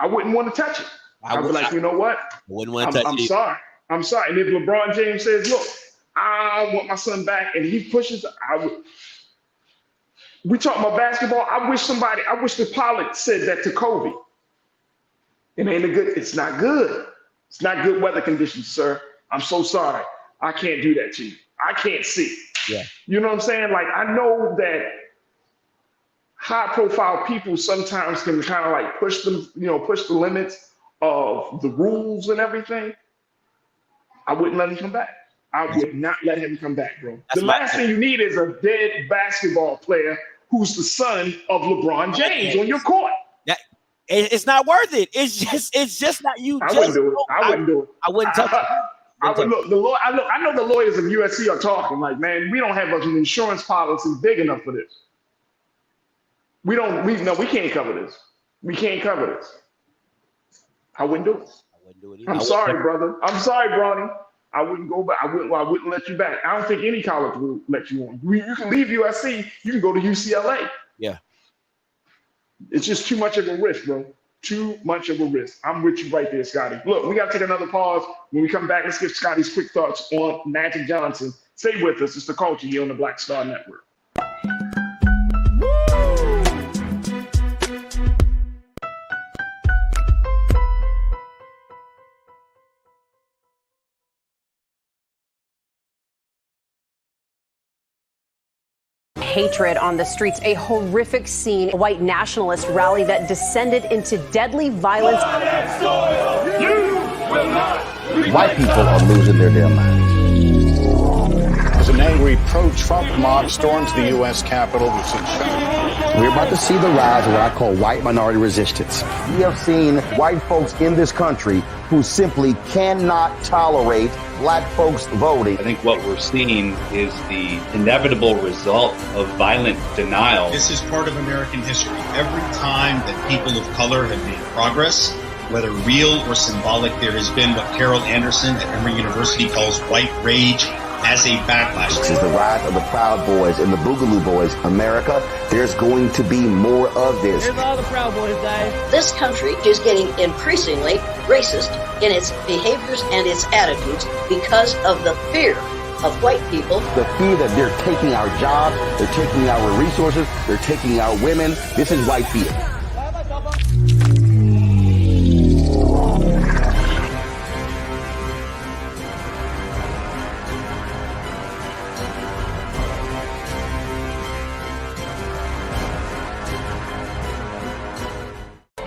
[SPEAKER 1] wouldn't want to touch it. I would like, you know what?
[SPEAKER 17] I wouldn't want to touch it.
[SPEAKER 1] I'm sorry. And if LeBron James says, look, I want my son back, and he pushes, We talk about basketball. I wish the pilot said that to Kobe. It's not good. It's not good weather conditions, sir. I'm so sorry. I can't do that to you. I can't see.
[SPEAKER 17] Yeah.
[SPEAKER 1] You know what I'm saying? Like, I know that high profile people sometimes can kind of like push the limits of the rules and everything. I wouldn't let him come back. I would not let him come back, bro. The last thing you need is a dead basketball player who's the son of LeBron James on your court.
[SPEAKER 17] It's not worth it. It's just not you.
[SPEAKER 1] I wouldn't do it. I wouldn't do it.
[SPEAKER 17] I wouldn't touch it.
[SPEAKER 1] I would look. I know the lawyers of USC are talking like, man, we don't have an insurance policy big enough for this. We can't cover this. We can't cover this. I wouldn't do it. I'm sorry, brother. I'm sorry, Bronny. I wouldn't go back. I wouldn't let you back. I don't think any college will let you on. You can leave USC. You can go to UCLA.
[SPEAKER 17] Yeah.
[SPEAKER 1] It's just too much of a risk, bro. Too much of a risk. I'm with you right there, Scotty. Look, we got to take another pause. When we come back, let's get Scotty's quick thoughts on Magic Johnson. Stay with us. It's The Culture here on the Black Star Network.
[SPEAKER 11] Hatred on the streets, a horrific scene, a white nationalist rally that descended into deadly violence.
[SPEAKER 3] White people are losing their damn minds.
[SPEAKER 12] As an angry pro-Trump mob storms the U.S. Capitol,
[SPEAKER 3] We're about to see the rise of what I call white minority resistance. We have seen white folks in this country who simply cannot tolerate black folks voting.
[SPEAKER 13] I think what we're seeing is the inevitable result of violent denial.
[SPEAKER 14] This is part of American history. Every time that people of color have made progress, whether real or symbolic, there has been what Carol Anderson at Emory University calls white rage as a backlash.
[SPEAKER 3] This is the rise of the Proud Boys and the Boogaloo Boys. America, there's going to be more of this.
[SPEAKER 15] Here's all the Proud Boys, guys.
[SPEAKER 16] This country is getting increasingly racist in its behaviors and its attitudes because of the fear of white people.
[SPEAKER 3] The fear that they're taking our jobs, they're taking our resources, they're taking our women. This is white fear.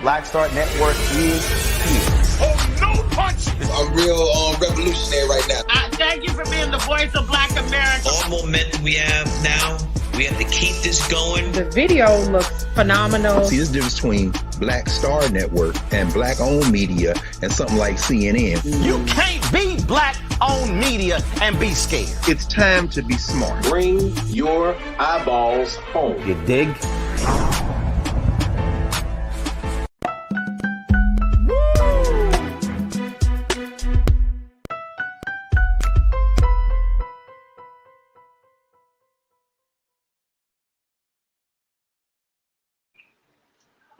[SPEAKER 3] Black Star Network is here.
[SPEAKER 6] Oh, no punch! I'm real revolutionary right now.
[SPEAKER 8] Thank you for being the voice of Black America.
[SPEAKER 9] All momentum we have now, we have to keep this going.
[SPEAKER 4] The video looks phenomenal.
[SPEAKER 10] See, this difference between Black Star Network and black-owned media and something like CNN.
[SPEAKER 3] You can't be black-owned media and be scared.
[SPEAKER 10] It's time to be smart.
[SPEAKER 12] bring your eyeballs home.
[SPEAKER 3] You dig?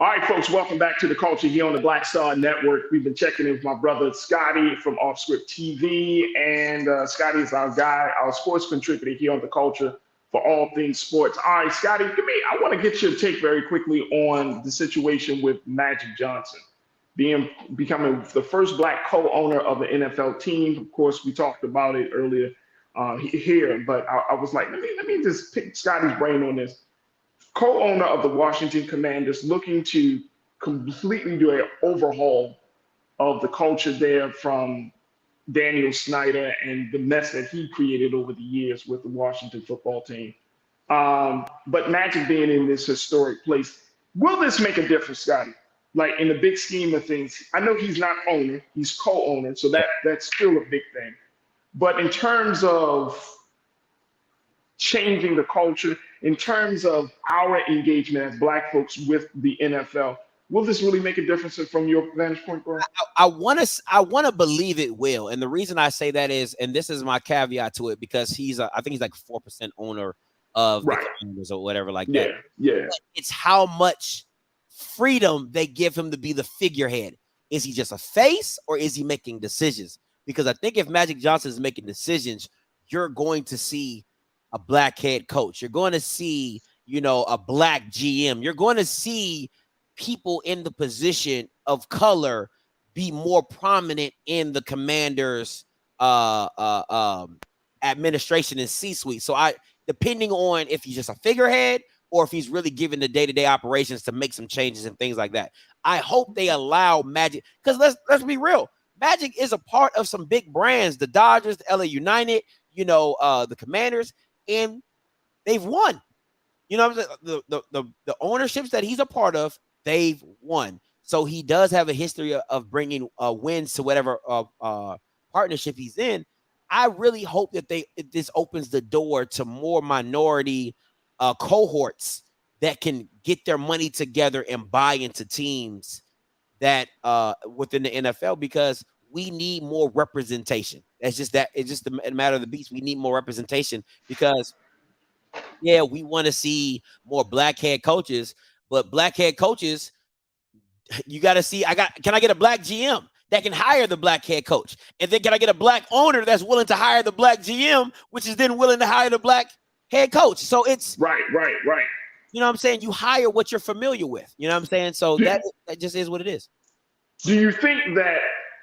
[SPEAKER 1] All right, folks, welcome back to The Culture here on the Black Star Network. We've been checking in with my brother Scotty from Off Script TV, and Scotty is our guy, our sports contributor here on The Culture for all things sports. All right, Scotty, I want to get your take very quickly on the situation with Magic Johnson becoming the first black co-owner of the NFL team. Of course, we talked about it earlier here, but I was like, let me just pick Scotty's brain on this. Co-owner of the Washington Commanders, looking to completely do an overhaul of the culture there from Daniel Snyder and the mess that he created over the years with the Washington football team. But Magic being in this historic place, will this make a difference, Scotty? Like in the big scheme of things, I know he's not owner, he's co-owner, so that's still a big thing. But in terms of changing the culture, in terms of our engagement as black folks with the NFL, will this really make a difference from your vantage point, bro?
[SPEAKER 17] I want to believe it will, and the reason I say that is, and this is my caveat to it, because I think he's like 4% owner of the Commanders or whatever like that.
[SPEAKER 1] Yeah.
[SPEAKER 17] But it's how much freedom they give him to be the figurehead. Is he just a face, or is he making decisions? Because I think if Magic Johnson is making decisions, you're going to see a black head coach. You're going to see a black GM. You're going to see people in the position of color be more prominent in the Commanders' administration and C-suite. So depending on if he's just a figurehead or if he's really given the day-to-day operations to make some changes and things like that. I hope they allow Magic, because let's be real. Magic is a part of some big brands, the Dodgers, the LA United, the Commanders, and they've won. The ownerships that he's a part of, they've won. So he does have a history of bringing wins to whatever partnership he's in. I really hope that this opens the door to more minority cohorts that can get their money together and buy into teams that within the NFL, because we need more representation. It's just a matter of the beast. We need more representation because, yeah, we want to see more black head coaches, but black head coaches, you got to see, can I get a black GM that can hire the black head coach? And then can I get a black owner that's willing to hire the black GM, which is then willing to hire the black head coach? So it's
[SPEAKER 1] right.
[SPEAKER 17] You know what I'm saying? You hire what you're familiar with. You know what I'm saying? So that just is what it is.
[SPEAKER 1] Do you think that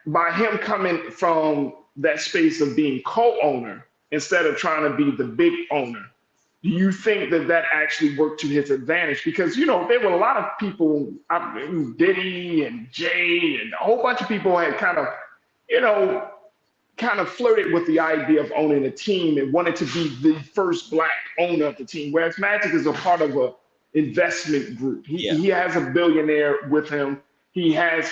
[SPEAKER 1] by him coming from that space of being co-owner instead of trying to be the big owner, do you think that actually worked to his advantage? Because, there were a lot of people, Diddy and Jay and a whole bunch of people had kind of flirted with the idea of owning a team and wanted to be the first black owner of the team, whereas Magic is a part of an investment group. He has a billionaire with him. He has,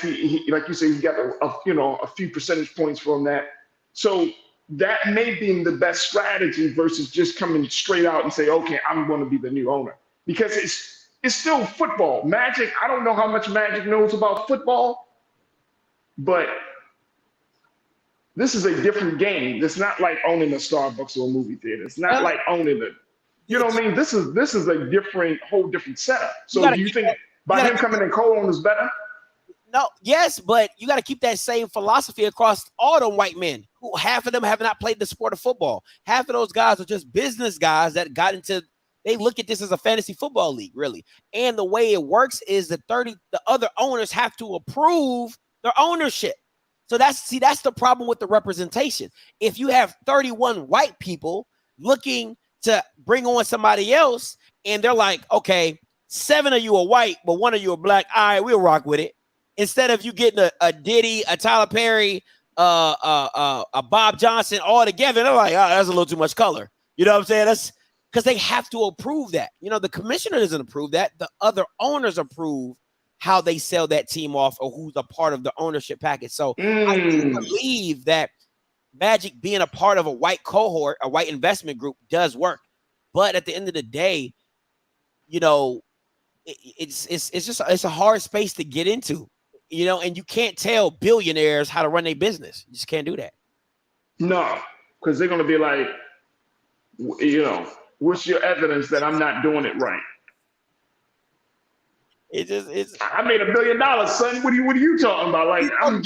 [SPEAKER 1] like you say, he got a few percentage points from that. So that may be the best strategy versus just coming straight out and say, okay, I'm going to be the new owner, because it's still football. Magic, I don't know how much Magic knows about football, but this is a different game. It's not like owning a Starbucks or a movie theater. It's not like owning it. You know what I mean? This is a whole different setup. So do you think by him coming in co-own is better?
[SPEAKER 17] No, yes, but you got to keep that same philosophy across all the white men, who half of them have not played the sport of football. Half of those guys are just business guys that got into, they look at this as a fantasy football league, really. And the way it works is the other owners have to approve their ownership. So that's the problem with the representation. If you have 31 white people looking to bring on somebody else, and they're like, okay, 7 of you are white, but 1 of you are black, all right, we'll rock with it. Instead of you getting a Diddy, a Tyler Perry, a Bob Johnson all together, they're like, oh, that's a little too much color. You know what I'm saying? That's because they have to approve that. The commissioner doesn't approve that. The other owners approve how they sell that team off or who's a part of the ownership package. So I do believe that Magic being a part of a white cohort, a white investment group, does work. But at the end of the day, it's a hard space to get into. And you can't tell billionaires how to run their business. You just can't do that.
[SPEAKER 1] No, because they're going to be like, what's your evidence that I'm not doing it right? I made $1 billion, son. What are you talking about? Like, I'm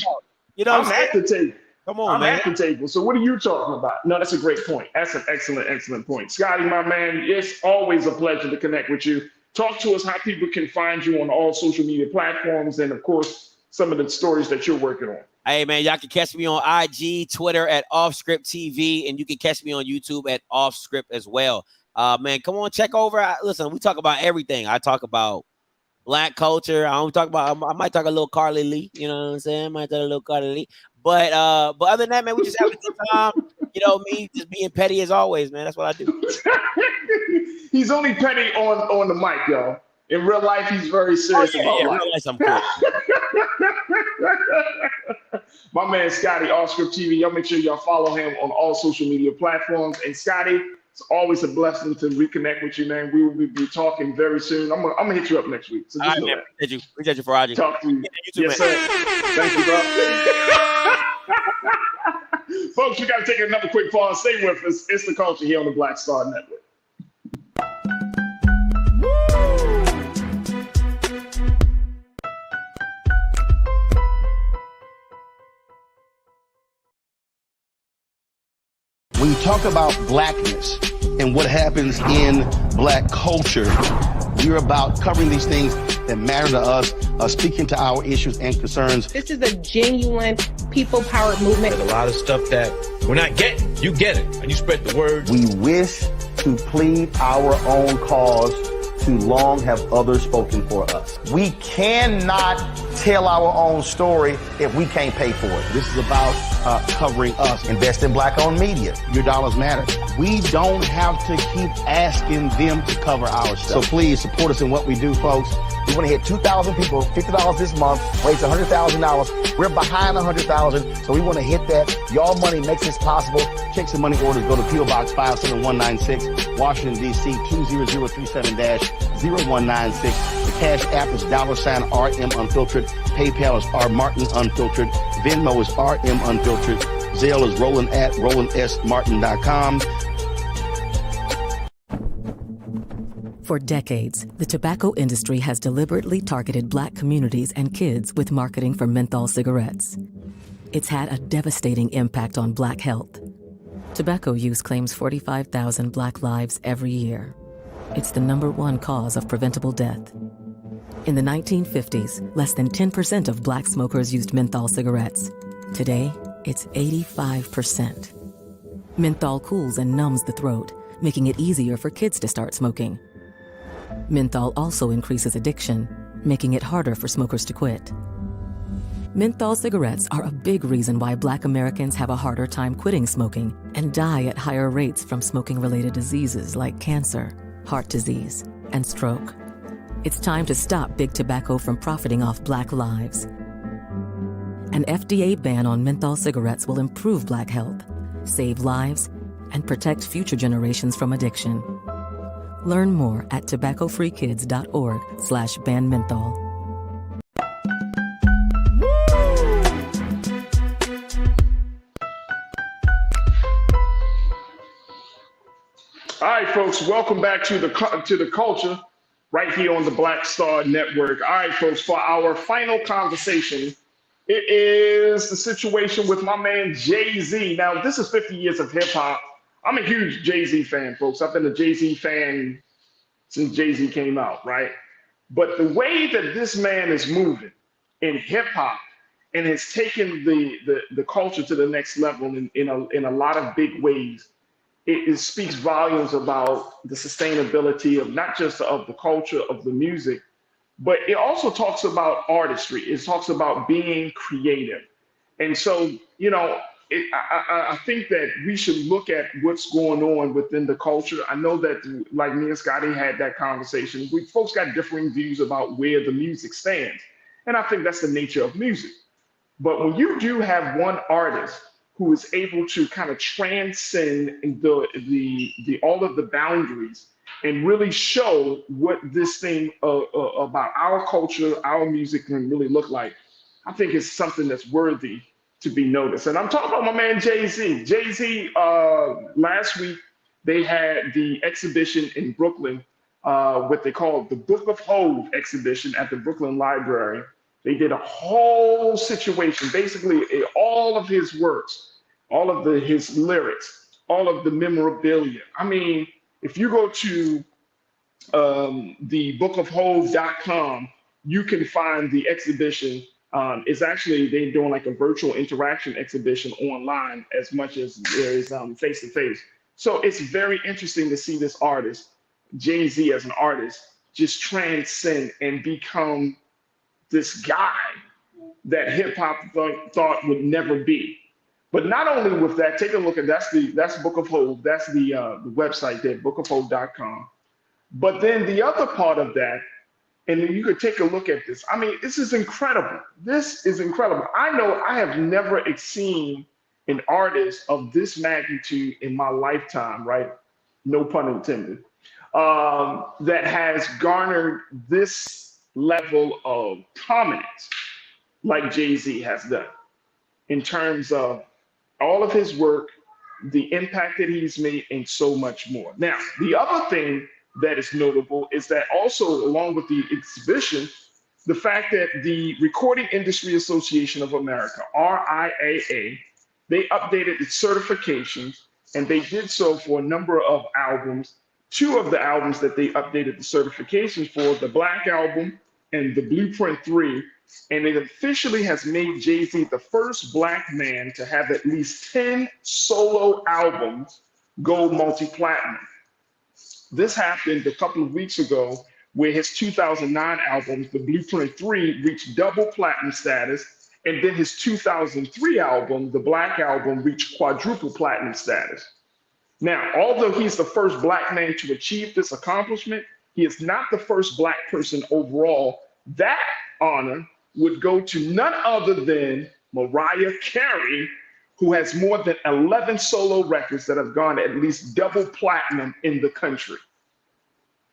[SPEAKER 1] at the table.
[SPEAKER 17] Come on, man.
[SPEAKER 1] I'm at the table. So what are you talking about? No, that's a great point. That's an excellent point. Scotty, my man, it's always a pleasure to connect with you. Talk to us how people can find you on all social media platforms, and of course, some of the stories that you're working on.
[SPEAKER 17] Hey, man, y'all can catch me on IG, Twitter at Offscript TV, and you can catch me on YouTube at Offscript as well. Man, come on, check over. Listen, we talk about everything. I talk about Black culture. I might talk a little Carlee Lee. You know what I'm saying? I might talk a little Carlee Lee. But other than that, man, we just have a good time. Me just being petty as always, man. That's what I do.
[SPEAKER 1] He's only petty on the mic, y'all. In real life, he's very serious about life.
[SPEAKER 17] In real life, I'm cool.
[SPEAKER 1] My man Scotty, Offscript TV. Y'all make sure y'all follow him on all social media platforms. And Scotty, it's always a blessing to reconnect with you, man. We will be talking very soon. I'm gonna hit you up next week. So
[SPEAKER 17] all right, man. Appreciate you, Roger.
[SPEAKER 1] Talk to you.
[SPEAKER 17] You too,
[SPEAKER 1] yes,
[SPEAKER 17] man.
[SPEAKER 1] Sir. Thank you, bro. Folks, we got to take another quick pause. Stay with us. It's The Culture here on the Black Star Network.
[SPEAKER 3] When you talk about blackness, and what happens in Black culture. We're about covering these things that matter to us, speaking to our issues and concerns.
[SPEAKER 4] This is a genuine people-powered movement.
[SPEAKER 5] A lot of stuff that we're not getting, you get it, and you spread the word.
[SPEAKER 3] We wish to plead our own cause. Too long have others spoken for us. We cannot tell our own story if we can't pay for it. This is about covering us. Invest in Black-owned media. Your dollars matter. We don't have to keep asking them to cover our stuff. So please support us in what we do, folks. We want to hit 2,000 people, $50 this month, raise $100,000. We're behind 100,000, so we want to hit that. Y'all money makes this possible. Checks and money orders go to P.O. Box 57196, Washington, D.C. 20037-0196. The Cash App is $RM Unfiltered. PayPal is R Martin Unfiltered. Venmo is RM Unfiltered. Zelle is roland@rolandsmartin.com.
[SPEAKER 19] For decades, the tobacco industry has deliberately targeted Black communities and kids with marketing for menthol cigarettes. It's had a devastating impact on Black health. Tobacco use claims 45,000 Black lives every year. It's the #1 cause of preventable death. In the 1950s, less than 10% of Black smokers used menthol cigarettes. Today, it's 85%. Menthol cools and numbs the throat, making it easier for kids to start smoking. Menthol also increases addiction, making it harder for smokers to quit. Menthol cigarettes are a big reason why Black Americans have a harder time quitting smoking and die at higher rates from smoking-related diseases like cancer, heart disease, and stroke. It's time to stop Big Tobacco from profiting off Black lives. An FDA ban on menthol cigarettes will improve Black health, save lives, and protect future generations from addiction. Learn more at tobaccofreekids.org/ban menthol.
[SPEAKER 1] All right, folks, welcome back to the culture right here on the Black Star Network. All right, folks, for our final conversation, it is the situation with my man Jay-Z. Now, this is 50 years of hip hop. I'm a huge Jay-Z fan, folks. I've been a Jay-Z fan since Jay-Z came out, right? But the way that this man is moving in hip hop and has taken the culture to the next level in a lot of big ways, it speaks volumes about the sustainability of not just of the culture of the music, but it also talks about artistry. It talks about being creative. And so, you know, I think that we should look at what's going on within the culture. I know that, like me and Scotty had that conversation, folks got differing views about where the music stands. And I think that's the nature of music. But when you do have one artist who is able to kind of transcend the all of the boundaries and really show what this thing about our culture, our music can really look like, I think it's something that's worthy to be noticed. And I'm talking about my man Jay-Z. Jay-Z, last week, they had the exhibition in Brooklyn, what they call the Book of Hove exhibition at the Brooklyn Library. They did a whole situation, basically all of his works, all of his lyrics, all of the memorabilia. I mean, if you go to the bookofhove.com, you can find the exhibition. It's actually, they're doing like a virtual interaction exhibition online as much as there is face-to-face. So it's very interesting to see this artist, Jay-Z as an artist, just transcend and become this guy that hip hop thought would never be. But not only with that, take a look at, that's Book of Hove, that's the website there, bookofhove.com. But then the other part of that, and then you could take a look at this. I mean, this is incredible. This is incredible. I know I have never seen an artist of this magnitude in my lifetime, right? No pun intended, that has garnered this level of prominence like Jay-Z has done in terms of all of his work, the impact that he's made, and so much more. Now, the other thing that is notable is that also, along with the exhibition, the fact that the Recording Industry Association of America, RIAA, they updated its certifications and they did so for a number of albums. Two of the albums that they updated the certifications for, the Black Album and the Blueprint 3, and it officially has made Jay-Z the first Black man to have at least 10 solo albums go multi-platinum. This happened a couple of weeks ago where his 2009 album, the Blueprint 3, reached double platinum status, and then his 2003 album, the Black Album, reached quadruple platinum status. Now, although he's the first Black man to achieve this accomplishment, he is not the first Black person overall. That honor would go to none other than Mariah Carey, who has more than 11 solo records that have gone at least double platinum in the country.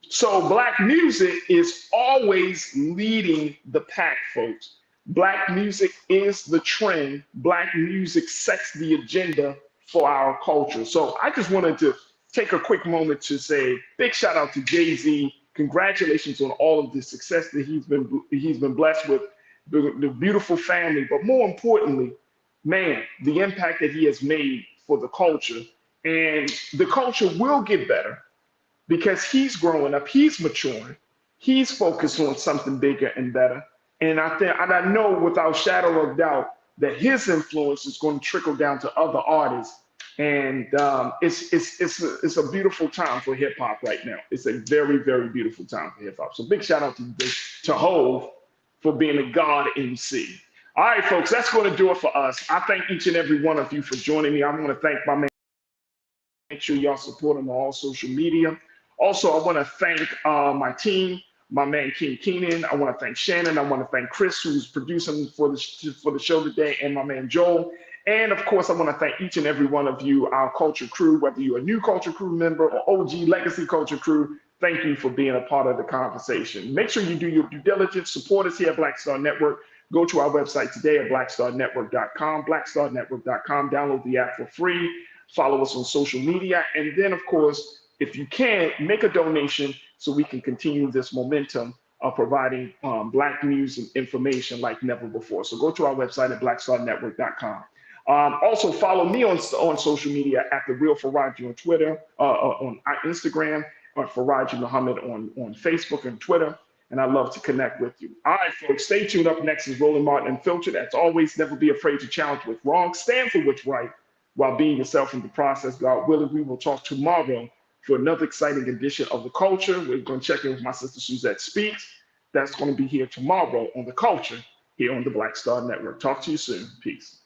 [SPEAKER 1] So Black music is always leading the pack, folks. Black music is the trend. Black music sets the agenda for our culture. So I just wanted to take a quick moment to say big shout out to Jay-Z. Congratulations on all of the success that he's been blessed with, the beautiful family, but more importantly, man, the impact that he has made for the culture. And the culture will get better because he's growing up, he's maturing, he's focused on something bigger and better. And I know without shadow of doubt that his influence is going to trickle down to other artists. And it's a beautiful time for hip hop right now. It's a very, very beautiful time for hip hop. So big shout out to Hov for being a God MC. All right, folks, that's going to do it for us. I thank each and every one of you for joining me. I want to thank my man. Make sure y'all support him on all social media. Also, I want to thank my team, my man King Keenan. I want to thank Shannon. I want to thank Chris, who's producing for the show today, and my man Joel. And of course, I want to thank each and every one of you, our culture crew, whether you're a new culture crew member or OG legacy culture crew. Thank you for being a part of the conversation. Make sure you do your due diligence. Support us here at Black Star Network. Go to our website today at blackstarnetwork.com, blackstarnetwork.com. Download the app for free. Follow us on social media. And then, of course, if you can, make a donation so we can continue this momentum of providing Black news and information like never before. So go to our website at blackstarnetwork.com. Also, follow me on social media at The Real Faraji on Twitter, on Instagram, or Faraji Muhammad on Facebook and Twitter. And I love to connect with you. All right, folks, stay tuned. Up next is Roland Martin Unfiltered. As always, never be afraid to challenge what's wrong. Stand for what's right while being yourself in the process. God willing, we will talk tomorrow for another exciting edition of The Culture. We're going to check in with my sister Suzette Speaks. That's going to be here tomorrow on The Culture, here on the Black Star Network. Talk to you soon. Peace.